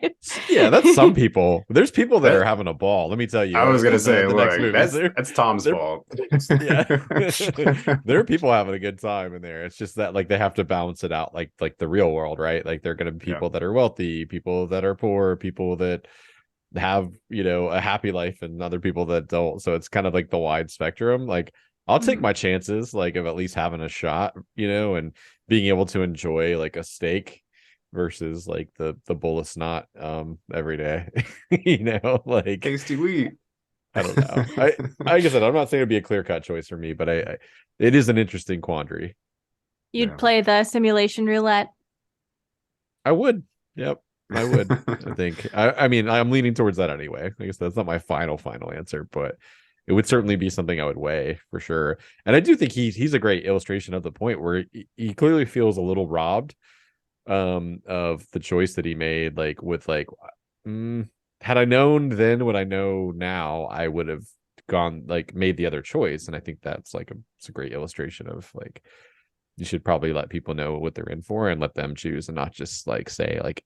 yeah, that's some people. There's people that are That, having a ball. Let me tell you. I was gonna In say, the next look, movies, that's Tom's they're fault. yeah, there are people having a good time in there. It's just that like they have to balance it out, like the real world, right? Like they're gonna be Yeah. people that are wealthy, people that are poor, people that have a happy life, and other people that don't. So it's kind of like the wide spectrum. Like I'll take my chances, like of at least having a shot, and being able to enjoy like a steak versus like the bowl of snot every day. Like Tasty wheat. I don't know. I like I said, I'm not saying it'd be a clear-cut choice for me, but I it is an interesting quandary. You'd Yeah. play the simulation roulette. I would. Yep. I would. I think. I mean, I'm leaning towards that anyway. I guess that's not my final answer, but it would certainly be something I would weigh for sure. And I do think he's a great illustration of the point where he clearly feels a little robbed of the choice that he made. Like with like, had I known then what I know now, I would have gone like made the other choice. And I think that's like it's a great illustration of like you should probably let people know what they're in for and let them choose, and not just like say like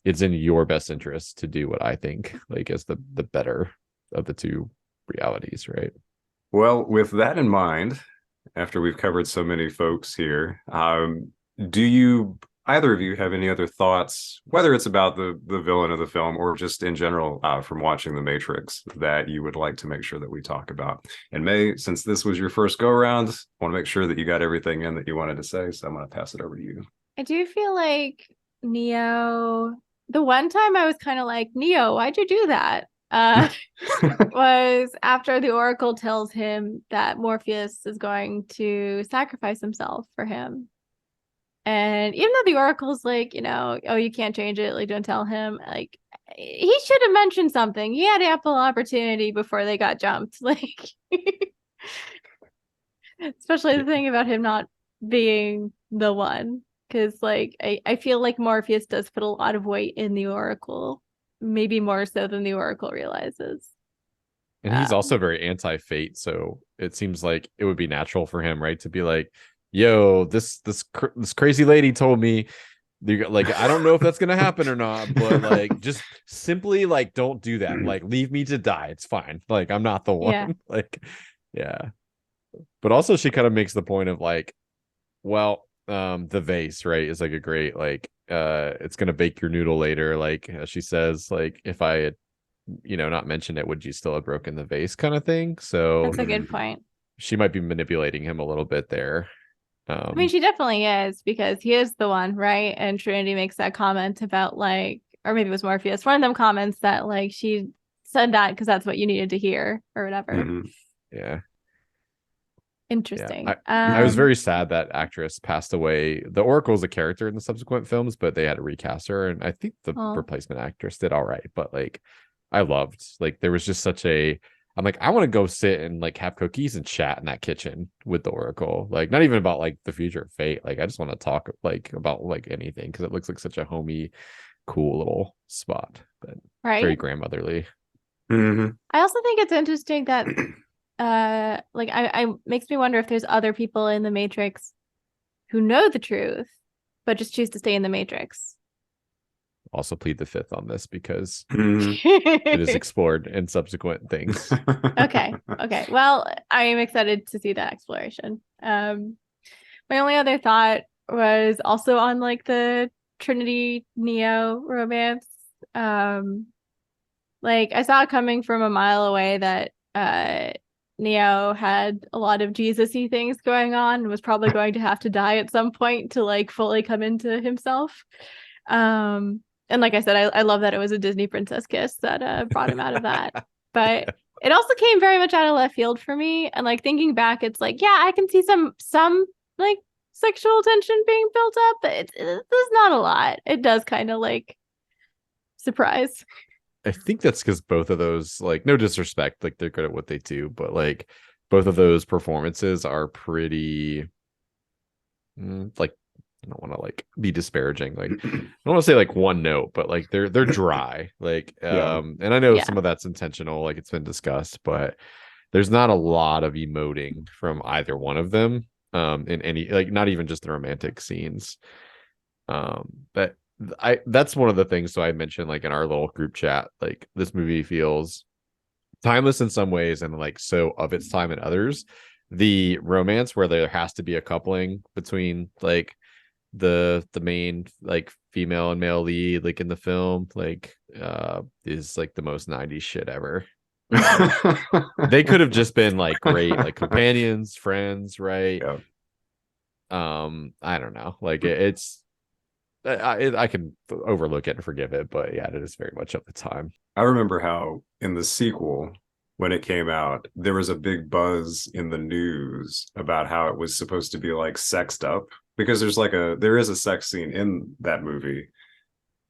it's in your best interest to do what I think like is the better of the two realities, right? Well, with that in mind, after we've covered so many folks here, do you either of you have any other thoughts, whether it's about the villain of the film or just in general from watching The Matrix, that you would like to make sure that we talk about? And May, since this was your first go around, I want to make sure that you got everything in that you wanted to say, so I'm going to pass it over to you. I do feel like Neo, the one time I was kind of like, Neo, why'd you do that? Was after the Oracle tells him that Morpheus is going to sacrifice himself for him. And even though the Oracle's like, oh, you can't change it, like, don't tell him, like, he should have mentioned something. He had ample opportunity before they got jumped. Like, especially the thing about him not being the one. Because, like, I feel like Morpheus does put a lot of weight in the Oracle, maybe more so than the Oracle realizes. And he's also very anti-fate, so it seems like it would be natural for him, right, to be like, yo, this crazy lady told me, like, I don't know if that's gonna happen or not, but like just simply like don't do that, like leave me to die, it's fine, like I'm not the one. Yeah. Like, yeah. But also she kind of makes the point of like, well, the vase, right, is like a great like it's gonna bake your noodle later, like she says, like if I had not mentioned it, would you still have broken the vase, kind of thing. So That's a good point. she might be manipulating him a little bit there. I mean, she definitely is, because he is the one, right? And Trinity makes that comment about like, or maybe it was Morpheus, one of them comments that like she said that because that's what you needed to hear or whatever. Yeah. Interesting. Yeah. I was very sad that actress passed away. The Oracle is a character in the subsequent films, but they had to recast her, and I think the replacement actress did all right. But like, I loved, like, there was just such a, I'm like, I want to go sit and like have cookies and chat in that kitchen with the Oracle. Like, not even about like the future of fate. Like, I just want to talk like about like anything, because it looks like such a homey, cool little spot, but very grandmotherly. I also think it's interesting that like I makes me wonder if there's other people in the Matrix who know the truth but just choose to stay in the Matrix. Also plead the fifth on this, because it is explored in subsequent things. Okay. Well, I am excited to see that exploration. My only other thought was also on like the Trinity Neo romance. Like I saw it coming from a mile away that Neo had a lot of Jesus-y things going on and was probably going to have to die at some point to like fully come into himself. And like I said, I love that it was a Disney princess kiss that brought him out of that. But it also came very much out of left field for me. And like thinking back, it's like, yeah, I can see some like sexual tension being built up, but there's not a lot. It does kind of like surprise. I think that's because both of those, like, no disrespect, like they're good at what they do, but like both of those performances are pretty like I don't want to like be disparaging. Like I don't want to say like one note, but like they're dry. Like Yeah. and I know Yeah. some of that's intentional, like it's been discussed, but there's not a lot of emoting from either one of them. In any, like, not even just the romantic scenes. But that's one of the things. So I mentioned like in our little group chat, like this movie feels timeless in some ways and like so of its time in others. The romance where there has to be a coupling between like the main like female and male lead like in the film like is like the most 90s shit ever. They could have just been like great like companions, friends, right? Yeah. I don't know, like it's I can overlook it and forgive it, but yeah, it is very much of the time. I remember how in the sequel, when it came out, there was a big buzz in the news about how it was supposed to be like sexed up because there is a sex scene in that movie.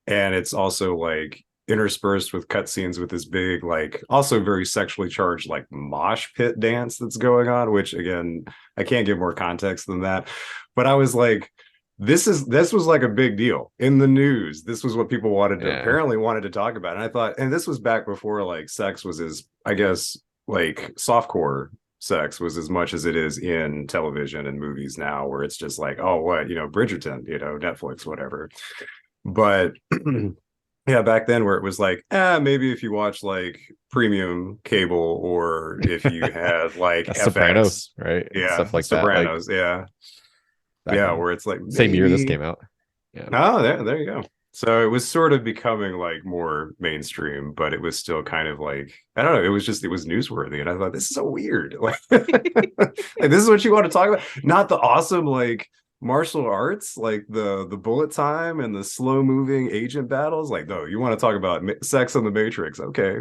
And it's also like interspersed with cutscenes with this big, like also very sexually charged, like mosh pit dance that's going on, which again, I can't give more context than that. But I was like, this was like a big deal in the news. This was what people apparently wanted to talk about. And I thought, and this was back before like sex was as, I guess, like softcore sex was as much as it is in television and movies now, where it's just like, oh, what, Bridgerton, Netflix, whatever. But yeah, back then where it was like, maybe if you watch like premium cable or if you had like FX, Sopranos, right? Yeah, Stuff like Sopranos, that. Like, yeah, where it's like same year this maybe... came out. Yeah. Oh, there you go. So it was sort of becoming like more mainstream, but it was still kind of like, I don't know, it was newsworthy. And I thought, this is so weird. Like, like this is what you want to talk about? Not the awesome like martial arts, like the bullet time and the slow moving agent battles. Like, no, you want to talk about sex in the Matrix. Okay.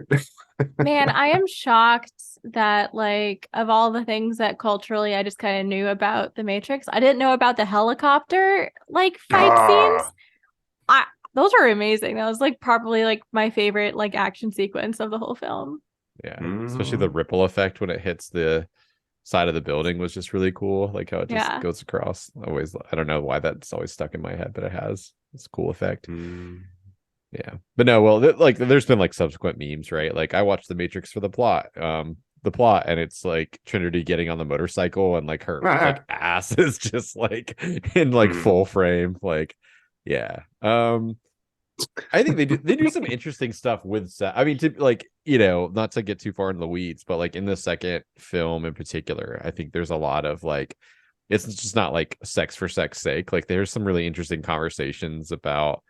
Man, I am shocked that like of all the things that culturally I just kind of knew about the Matrix, I didn't know about the helicopter like fight scenes. Those were amazing. That was like probably like my favorite like action sequence of the whole film. Yeah, especially the ripple effect when it hits the side of the building was just really cool. Like how it just goes across. Always, I don't know why that's always stuck in my head, but it has. It's a cool effect. Yeah, but no, well, like there's been like subsequent memes, right? Like I watched The Matrix for the plot, and it's like Trinity getting on the motorcycle and like her like ass is just like in like full frame, like yeah. I think they do some interesting stuff with I mean, to like, not to get too far into the weeds, but like in the second film in particular, I think there's a lot of like, it's just not like sex for sex sake. Like there's some really interesting conversations about,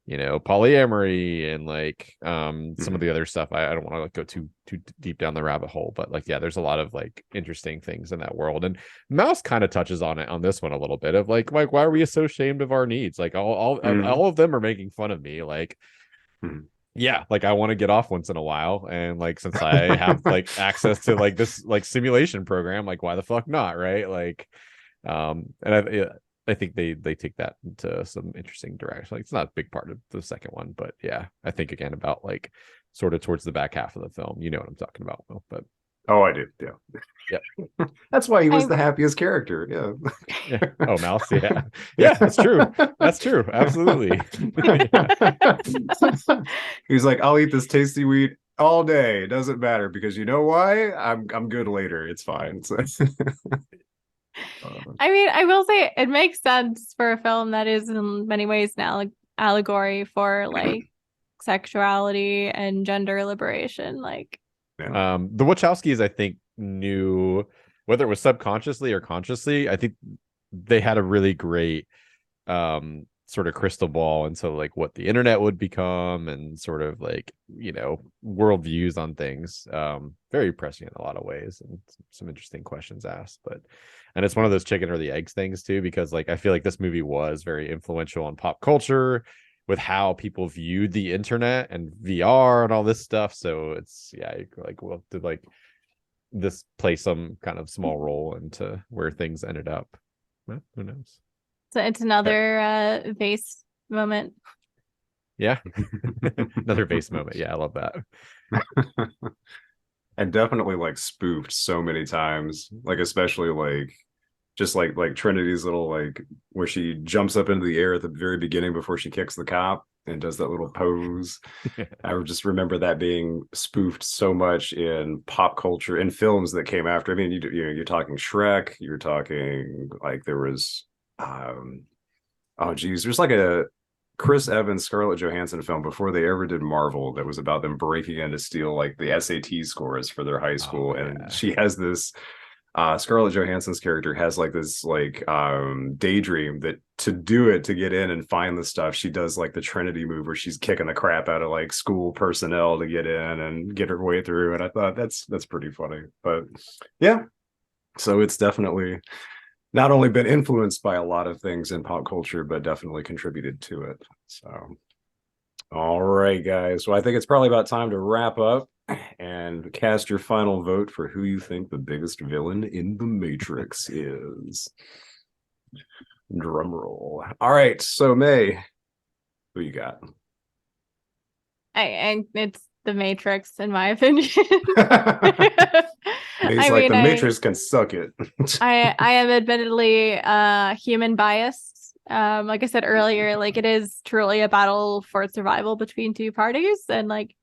polyamory and like some of the other stuff. I don't want to like go too deep down the rabbit hole, but like, yeah, there's a lot of like interesting things in that world. And Mouse kind of touches on it on this one a little bit of like why are we so ashamed of our needs? Like all of them are making fun of me. Like, yeah, like I want to get off once in a while. And like, since I have like access to like this like simulation program, like why the fuck not? Right. Like, and I think they take that into some interesting direction. Like it's not a big part of the second one, but yeah, I think again about like sort of towards the back half of the film. You know what I'm talking about, Will, but oh, I do. Yeah. That's why he was the happiest character. Yeah. Oh, Mouse. Yeah. Yeah, that's true. That's true. Absolutely. He's like, I'll eat this tasty wheat all day. It doesn't matter because you know why? I'm good later. It's fine. I mean, I will say it makes sense for a film that is in many ways now like allegory for like sexuality and gender liberation. Like, the Wachowskis, I think, knew, whether it was subconsciously or consciously, I think they had a really great sort of crystal ball into like what the internet would become and sort of like, worldviews on things. Very prescient in a lot of ways and some interesting questions asked. And it's one of those chicken or the eggs things too, because like I feel like this movie was very influential on pop culture with how people viewed the internet and VR and all this stuff. So it's like, well, did like this play some kind of small role into where things ended up? Well, who knows? So it's another vase moment. Yeah. Another vase moment. Yeah, I love that. And definitely like spoofed so many times, like especially like just like Trinity's little like where she jumps up into the air at the very beginning before she kicks the cop and does that little pose. I just remember that being spoofed so much in pop culture in films that came after. I mean, you're talking Shrek, you're talking like there was oh geez, there's like a Chris Evans, Scarlett Johansson film before they ever did Marvel that was about them breaking in to steal like the SAT scores for their high school. And she has this Scarlett Johansson's character has like this like daydream that to do it to get in and find the stuff, she does like the Trinity move where she's kicking the crap out of like school personnel to get in and get her way through. And I thought that's pretty funny. But yeah, so it's definitely not only been influenced by a lot of things in pop culture, but definitely contributed to it. So, all right, guys. Well, I think it's probably about time to wrap up and cast your final vote for who you think the biggest villain in the Matrix is. Drum roll. All right. So, May, who you got? And it's the Matrix, in my opinion. It's like the Matrix can suck it. I am admittedly human biased. Like I said earlier, like it is truly a battle for survival between two parties, and like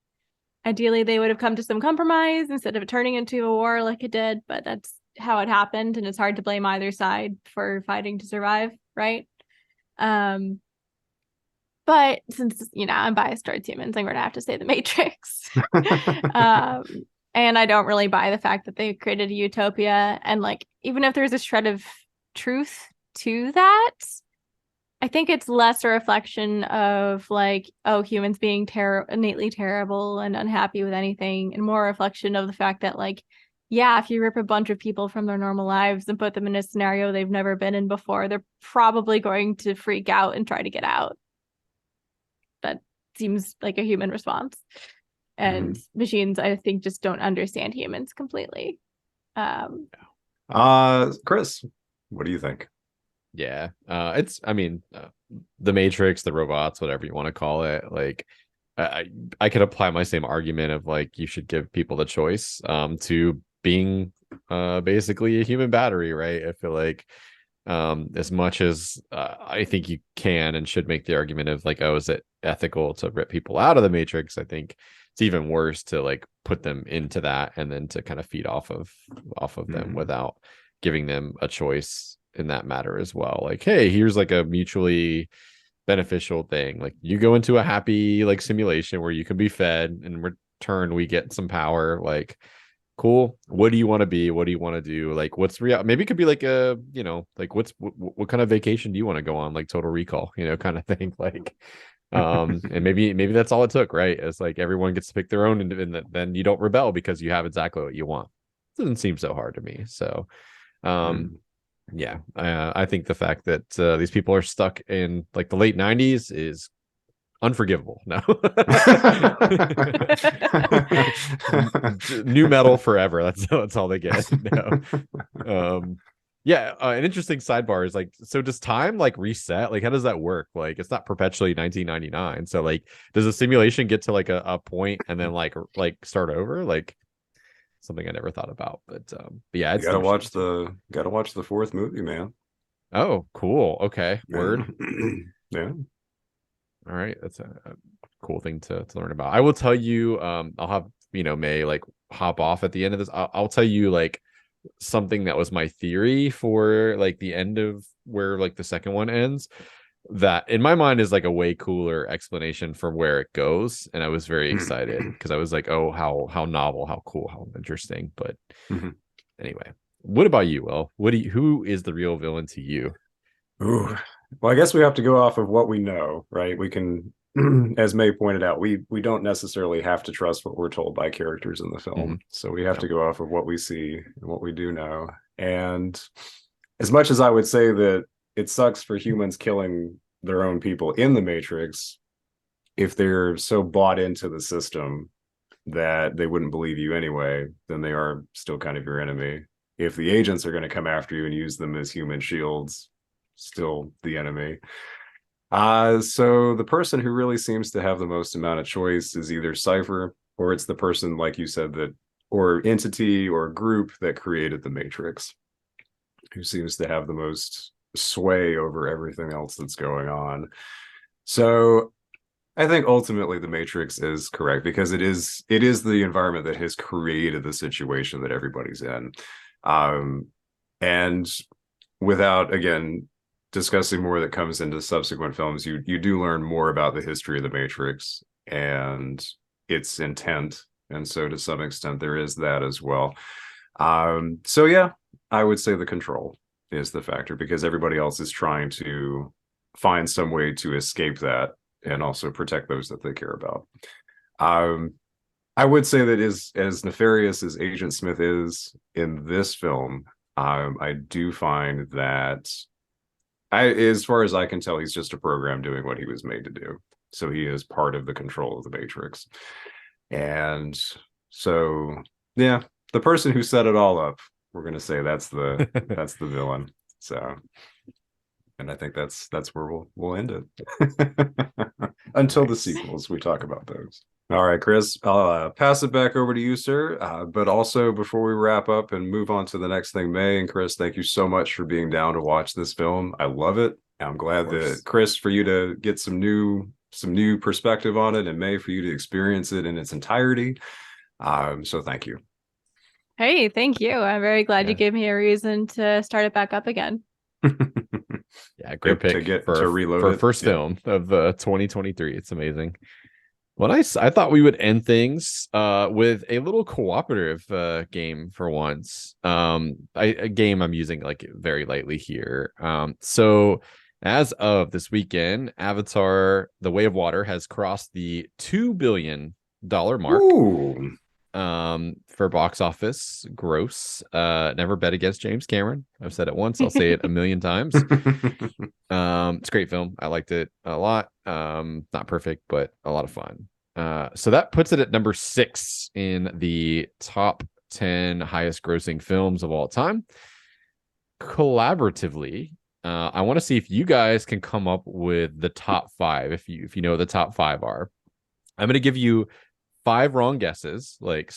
ideally they would have come to some compromise instead of it turning into a war like it did, but that's how it happened, and it's hard to blame either side for fighting to survive, right? But since, I'm biased towards humans, I'm going to have to say the Matrix. And I don't really buy the fact that they created a utopia. And like, even if there's a shred of truth to that, I think it's less a reflection of like, oh, humans being innately terrible and unhappy with anything, and more a reflection of the fact that like, yeah, if you rip a bunch of people from their normal lives and put them in a scenario they've never been in before, they're probably going to freak out and try to get out. That seems like a human response. And machines, I think, just don't understand humans completely. Chris, what do you think? Yeah, the Matrix, the robots, whatever you want to call it. Like, I could apply my same argument of like you should give people the choice to being basically a human battery, right? I feel like as much as I think you can and should make the argument of like, oh, is it ethical to rip people out of the Matrix? I think it's even worse to like put them into that and then to kind of feed off of them without giving them a choice in that matter as well. Like, hey, here's like a mutually beneficial thing. Like you go into a happy like simulation where you can be fed, and in return we get some power. Like, cool. What do you want to be? What do you want to do? Like, what's real? Maybe it could be like a, like what kind of vacation do you want to go on? Like Total Recall, kind of thing. Like, and maybe that's all it took, right? It's like everyone gets to pick their own, and then you don't rebel because you have exactly what you want. It doesn't seem so hard to me. So, yeah, I think the fact that these people are stuck in like the late 90s is unforgivable. No. New metal forever. That's all they get. No. Yeah, an interesting sidebar is like, so does time like reset? Like, how does that work? Like, it's not perpetually 1999. So like, does the simulation get to like a point and then like start over? Like, something I never thought about. But yeah, it's gotta watch the fourth movie, man. Oh, cool. Okay, word. Yeah. All right, that's a cool thing to learn about. I will tell you, I'll have May like hop off at the end of this. I'll tell you like something that was my theory for like the end of where like the second one ends, that in my mind is like a way cooler explanation for where it goes, and I was very excited because I was like, oh, how novel, how cool, how interesting. But anyway, what about you, Will? Who is the real villain to you? Ooh. Well, I guess we have to go off of what we know, right? We can, as May pointed out, we don't necessarily have to trust what we're told by characters in the film. So we have to go off of what we see and what we do know. And as much as I would say that it sucks for humans killing their own people in the Matrix, if they're so bought into the system that they wouldn't believe you anyway, then they are still kind of your enemy. If the agents are going to come after you and use them as human shields, still the enemy. So the person who really seems to have the most amount of choice is either Cypher, or it's the person, like you said, that or entity or group that created the Matrix, who seems to have the most sway over everything else that's going on. So I think ultimately the Matrix is correct because it is the environment that has created the situation that everybody's in. And without, again, discussing more that comes into subsequent films, you do learn more about the history of the Matrix and its intent. And so to some extent there is that as well. So yeah, I would say the control is the factor because everybody else is trying to find some way to escape that and also protect those that they care about. I would say that as nefarious as Agent Smith is in this film, I do find that as far as I can tell, he's just a program doing what he was made to do. So he is part of the control of the Matrix. And so, yeah, the person who set it all up, we're going to say that's the villain. So, and I think that's where we'll end it until the sequels. We talk about those. All right, Chris, I'll pass it back over to you, sir. But also, before we wrap up and move on to the next thing, May and Chris, thank you so much for being down to watch this film. I love it. I'm glad that, Chris, for you to get some new perspective on it, and May, for you to experience it in its entirety. So thank you. Hey, thank you. I'm very glad you gave me a reason to start it back up again. Yeah, great pick for reload for first film of 2023. It's amazing. Well, nice. I thought we would end things with a little cooperative game for once. A game I'm using like very lightly here. So as of this weekend, Avatar: The Way of Water has crossed the $2 billion mark. Ooh. For box office gross. Never bet against James Cameron. I've said it once, I'll say it a million times. It's a great film. I liked it a lot. Not perfect, but a lot of fun. So that puts it at number 6 in the top 10 highest grossing films of all time. Collaboratively, I want to see if you guys can come up with the top 5. If you know the top 5 are, I'm going to give you 5 wrong guesses, like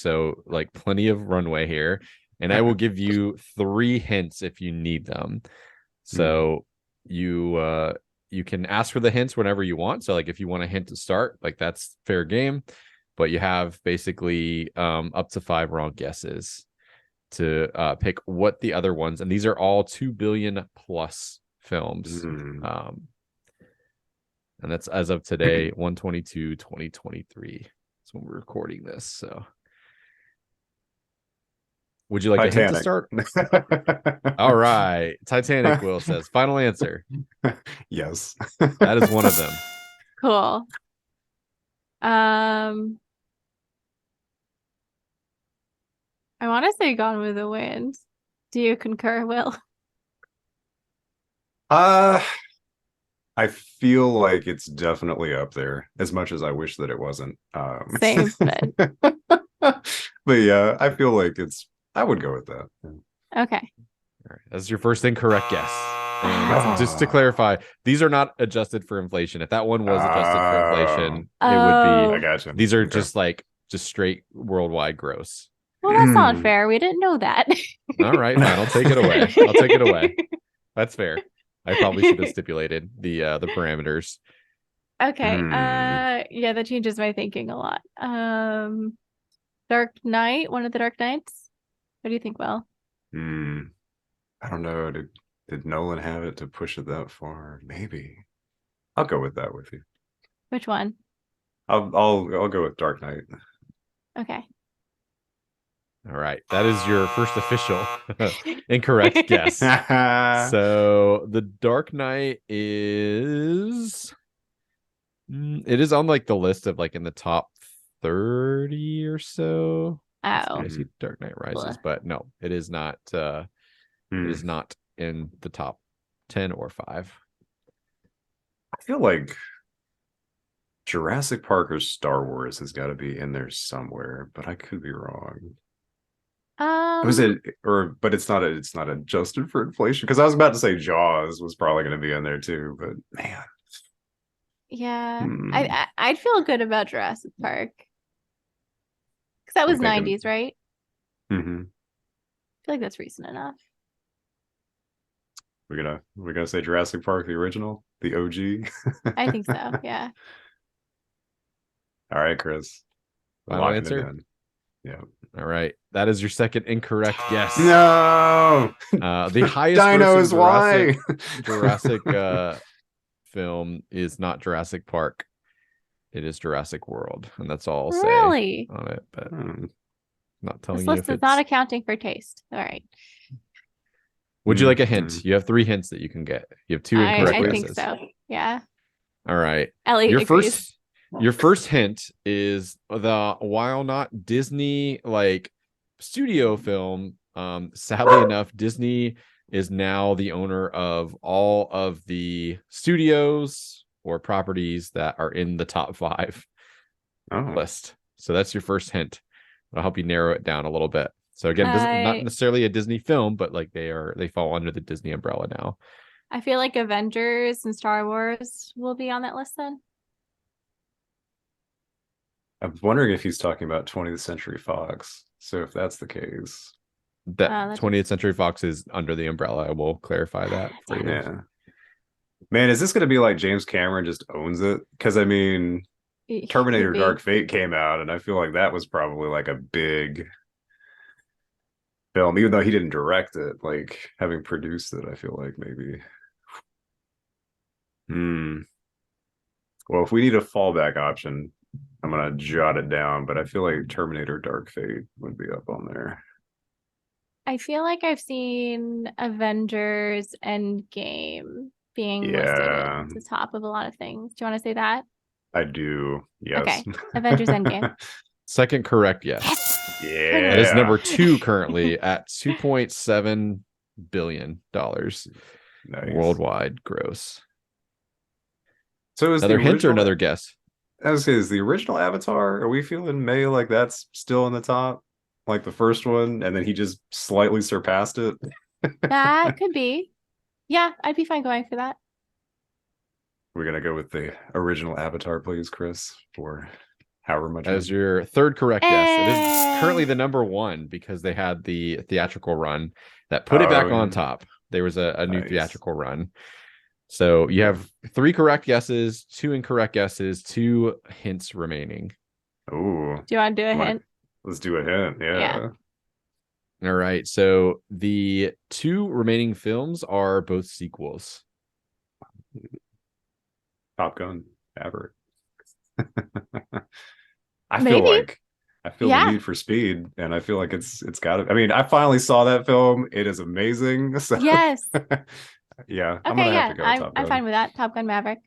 plenty of runway here, and I will give you 3 hints if you need them. So you can ask for the hints whenever you want. So like if you want a hint to start, like that's fair game, but you have basically up to 5 wrong guesses to pick what the other ones, and these are all 2 billion plus films. And that's as of today, 1/22/2023. When we're recording this. So would you like a hint to start? All right, Titanic. Will says final answer. Yes. That is one of them. Cool. I want to say Gone with the Wind. Do you concur, Will? I feel like it's definitely up there, as much as I wish that it wasn't. Same. But yeah, I feel like I would go with that. Okay. All right. That's your first incorrect guess. And just to clarify, these are not adjusted for inflation. If that one was adjusted for inflation, it would be. I gotcha. These are just straight worldwide gross. Well, that's not fair. We didn't know that. All right, fine. I'll take it away. I'll take it away. That's fair. I probably should have stipulated the parameters. Okay. Yeah, that changes my thinking a lot. Dark Knight, one of the Dark Knights. What do you think, Will? I don't know. Did Nolan have it to push it that far? Maybe. I'll go with that with you. Which one? I'll go with Dark Knight. Okay. All right. That is your first official incorrect guess. So the Dark Knight is on like the list of like in the top 30 or so. Oh. I see Dark Knight Rises, but no, it is not it is not in the top 10 or 5. I feel like Jurassic Park or Star Wars has got to be in there somewhere, but I could be wrong. Was it, but it's not adjusted for inflation, because I was about to say Jaws was probably going to be in there too, but man. Yeah. I'd feel good about Jurassic Park. Because that was 90s, right? Mm-hmm. I feel like that's recent enough. we're gonna say Jurassic Park, the original, the OG. I think so. Yeah. All right, Chris. We're Final locking it answer? in. Yeah. All right. That is your second incorrect guess. No. The highest Dinos, grossing why? Jurassic film is not Jurassic Park. It is Jurassic World, and that's all I'll say Really? on it. But Hmm. not telling This you list if is it's. not accounting for taste. All right. Would you like a Mhm. hint? You have 3 hints that you can get. You have 2 I incorrect think guesses. so. Yeah. All right. Ellie Your agrees. first hint is the while not Disney like studio film. Sadly enough, Disney is now the owner of all of the studios or properties that are in the top 5 Oh. list. So that's your first hint. I'll help you narrow it down a little bit. So again, not necessarily a Disney film, but like they fall under the Disney umbrella now. I feel like Avengers and Star Wars will be on that list then. I'm wondering if he's talking about 20th Century Fox. So if that's the case, That 20th Century Fox is under the umbrella. I will clarify that for you. yeah. Man, is this going to be like James Cameron just owns it? Because I mean, Terminator Dark Fate came out, and I feel like that was probably like a big film, even though he didn't direct it. Like having produced it, I feel like maybe. Well, if we need a fallback option, I'm gonna jot it down, but I feel like Terminator Dark Fate would be up on there. I feel like I've seen Avengers Endgame being listed at the top of a lot of things. Do you want to say that? I do. Yes. Okay. Avengers Endgame. Second correct, yes. Yeah. That is number 2 currently at $2.7 billion worldwide gross. So is another hint or another guess? I was saying, is the original Avatar? Are we feeling May like that's still in the top, like the first one, and then he just slightly surpassed it? That could be. Yeah, I'd be fine going for that. We're gonna go with the original Avatar, please, Chris, for however much. As your third correct guess. It is currently the number 1 because they had the theatrical run that put it back on top. There was a new theatrical run. So you have 3 correct guesses, 2 incorrect guesses, 2 hints remaining. Oh, do you want to do a hint? Let's do a hint. Yeah. All right. So the 2 remaining films are both sequels. Top Gun, Maverick. I feel the Need for Speed, and I feel like it's got to. I mean, I finally saw that film. It is amazing. So. Yes. Yeah. Okay, I'm gonna have to go Top Gun. I'm fine with that. Top Gun Maverick.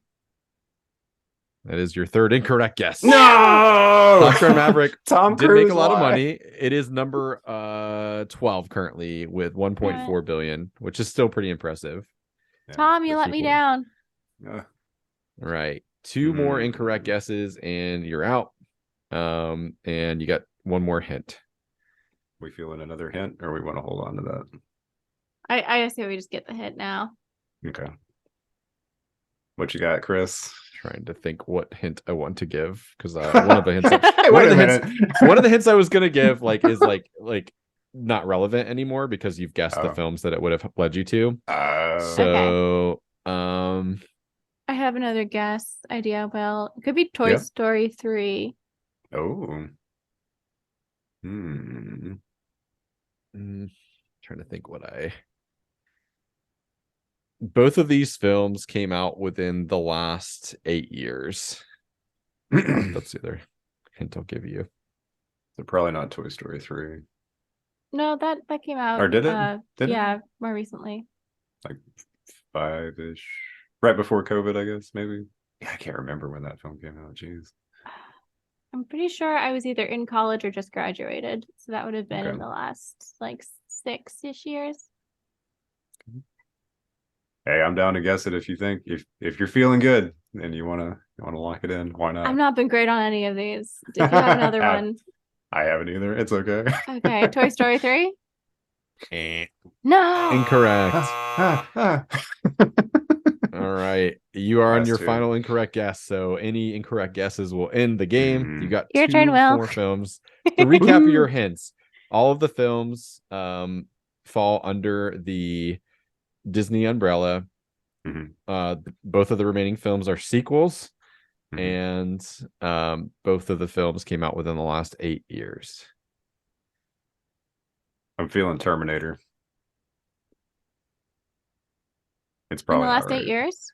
That is your third incorrect guess. No! Top Gun Maverick Tom did Cruise, make a lot of money. It is number 12 currently with 1.4 billion, which is still pretty impressive. Tom, you let me down. All right. 2 more incorrect guesses and you're out. And you got 1 more hint. We feeling another hint, or we want to hold on to that? I say we just get the hint now. Okay. What you got, Chris? Trying to think what hint I want to give because one of the hints, one of the hints I was gonna give is not relevant anymore because you've guessed the films that it would have led you to. So I have another guess idea. Well, it could be Toy Story 3. Oh. Trying to think both of these films came out within the last 8 years. That's the other hint I'll give you. So probably not Toy Story 3. No, that came out. Or did it? Yeah, more recently. Like 5-ish. Right before COVID, I guess, maybe. Yeah, I can't remember when that film came out. Jeez. I'm pretty sure I was either in college or just graduated. So that would have been in the last 6-ish years. Hey, I'm down to guess it if you think if you're feeling good and you wanna lock it in, why not? I've not been great on any of these. Did you have another one? I haven't either. It's okay. Okay, Toy Story 3? No. Incorrect. All right. You are on your final incorrect guess. So any incorrect guesses will end the game. You got your 2 turn, Will. more films. To recap your hints, all of the films fall under the Disney umbrella. Mhm. Both of the remaining films are sequels, Mhm. and both of the films came out within the last 8 years. I'm feeling Terminator. It's In the probably not last eight right. years?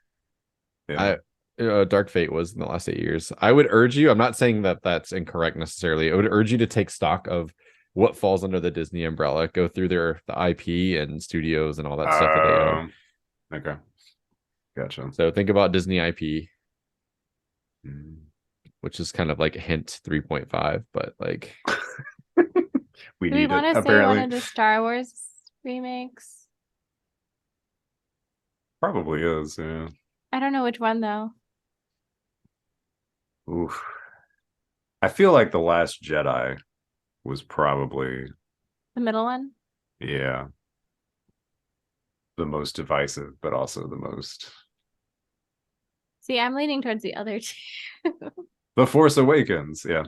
Yeah. I Dark Fate was in the last 8 years. I would urge you. I'm not saying that that's incorrect necessarily. I would urge you to take stock of what falls under the Disney umbrella. Go through the IP and studios and all that stuff that they own. Okay. Gotcha. So think about Disney IP, Mm. which is kind of like hint 3.5, but like We Do we need want it, to say one apparently. of the Star Wars remakes? Probably is, yeah. I don't know which one though. Oof. I feel like The Last Jedi was probably, The middle one? yeah, the most divisive, but also the most. See, I'm leaning towards the other two. The Force Awakens, yeah.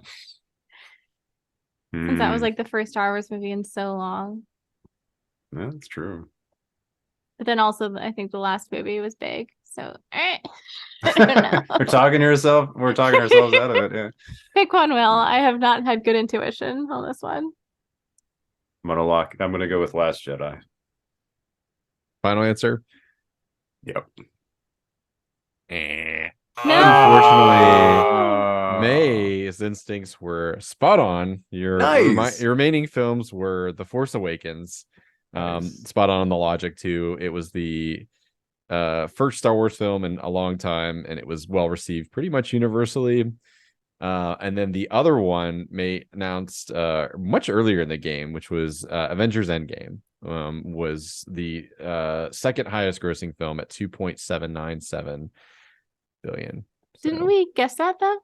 Since that was Mm, like the first Star Wars movie in so long. that's true. But then also, I think the last movie was big. So, I don't We're know. talking yourself. We're talking ourselves out of it. Yeah. Pick one, Will. Mm. I have not had good intuition on this one. I'm gonna go with Last Jedi. final answer. Yep. Unfortunately, No. May's instincts were spot on. Nice. Your remaining films were The Force Awakens. Nice. Spot on the logic too. It was the first Star Wars film in a long time, and it was well received pretty much universally. And then the other one May announced much earlier in the game, which was Avengers Endgame, was the second highest grossing film at 2.797 billion. Didn't So, we guess that though?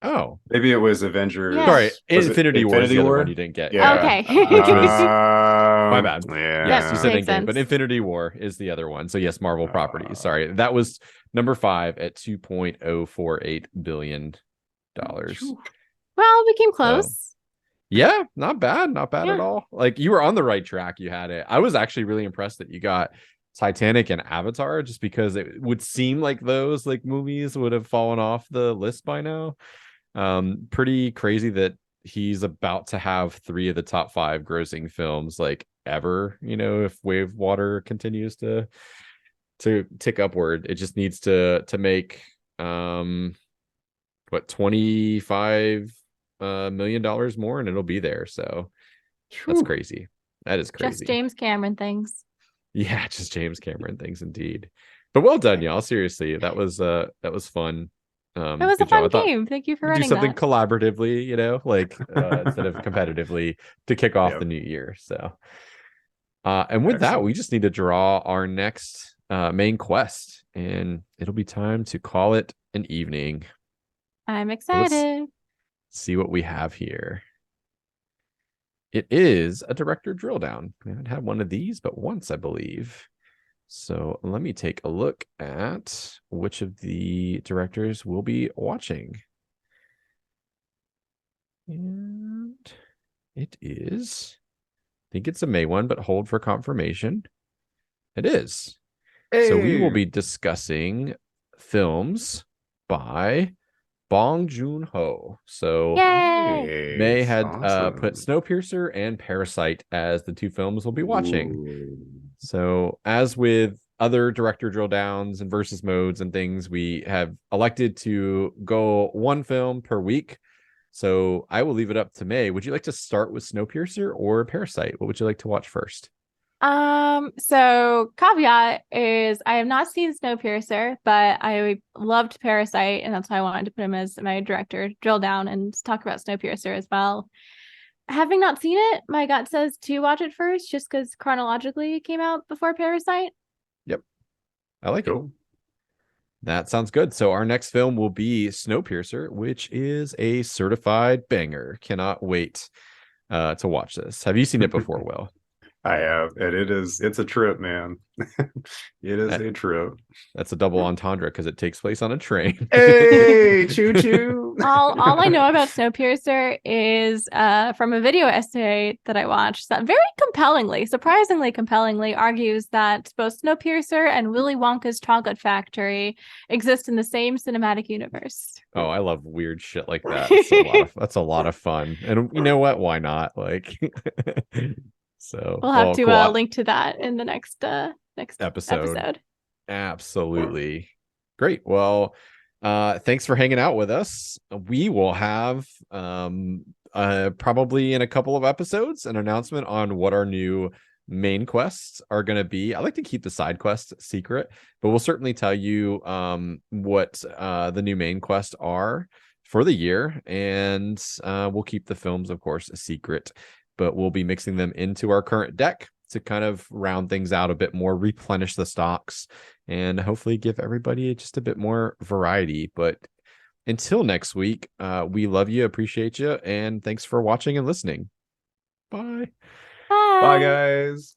oh, Maybe it was Yeah. sorry, Avengers. Was it Infinity War is Infinity the other one War? you didn't get. Yeah, Yeah. Okay. which was my bad. Yes, you That Yeah. said makes Endgame, but sense. Infinity War is the other one. So yes, Marvel properties. Uh, Sorry, that was number 5 at $2.048 billion. Well, we came So close. yeah, not bad, not bad at Yeah. all. Like you were on the right track. You had it. I was actually really impressed that you got Titanic and Avatar, just because it would seem like those like movies would have fallen off the list by now. Pretty crazy that he's about to have 3 of the top 5 grossing films like ever. If Wave Water continues to tick upward, it just needs to make what, $25 million more, and it'll be there. So that's Whew. crazy. That is Just crazy. James Cameron things. Yeah, just James Cameron things indeed. But well done, y'all. Seriously, that was fun. It was a Good job. fun I thought game. Thank you for we do running something that. collaboratively, like instead of competitively to kick off Yep. the new year. So and with that, we Excellent. just need to draw our next main quest, and it'll be time to call it an evening. I'm So let's excited. see what we have here. It is a director drill down. We haven't had one of these but once, I believe. So let me take a look at which of the directors we'll be watching. And it is, I think it's a May one, but hold for confirmation. It is. So we will Hey. be discussing films by Bong Joon-ho. So Yay. May Nice. had put Awesome. Snowpiercer and Parasite as the 2 films we'll be watching. Ooh. So as with other director drill downs and versus modes and things, we have elected to go 1 film per week. So I will leave it up to May. Would you like to start with Snowpiercer or Parasite? What would you like to watch first? So caveat is I have not seen Snowpiercer, but I loved Parasite, and that's why I wanted to put him as my director drill down and talk about Snowpiercer as well. Having not seen it, my gut says to watch it first, just because chronologically it came out before Parasite. Yep. I like it. Cool. That sounds good. So our next film will be Snowpiercer, which is a certified banger. Cannot wait to watch this. Have you seen it before, Will? I have, and it's a trip, man. It is a trip. That's a double entendre because it takes place on a train. Hey, choo choo. All I know about Snowpiercer is from a video essay that I watched that very surprisingly compellingly argues that both Snowpiercer and Willy Wonka's Chocolate Factory exist in the same cinematic universe. Oh, I love weird shit like that. That's a lot of fun. And you know what? Why not? Like so We'll have to cool. link to that in the next episode. Absolutely. Great. Well, thanks for hanging out with us. We will have probably in a couple of episodes an announcement on what our new main quests are going to be. I like to keep the side quests secret, but we'll certainly tell you what the new main quests are for the year, and we'll keep the films, of course, a secret, but we'll be mixing them into our current deck to kind of round things out a bit more, replenish the stocks, and hopefully give everybody just a bit more variety. But until next week, we love you, appreciate you, and thanks for watching and listening. Bye. Bye. Bye, guys.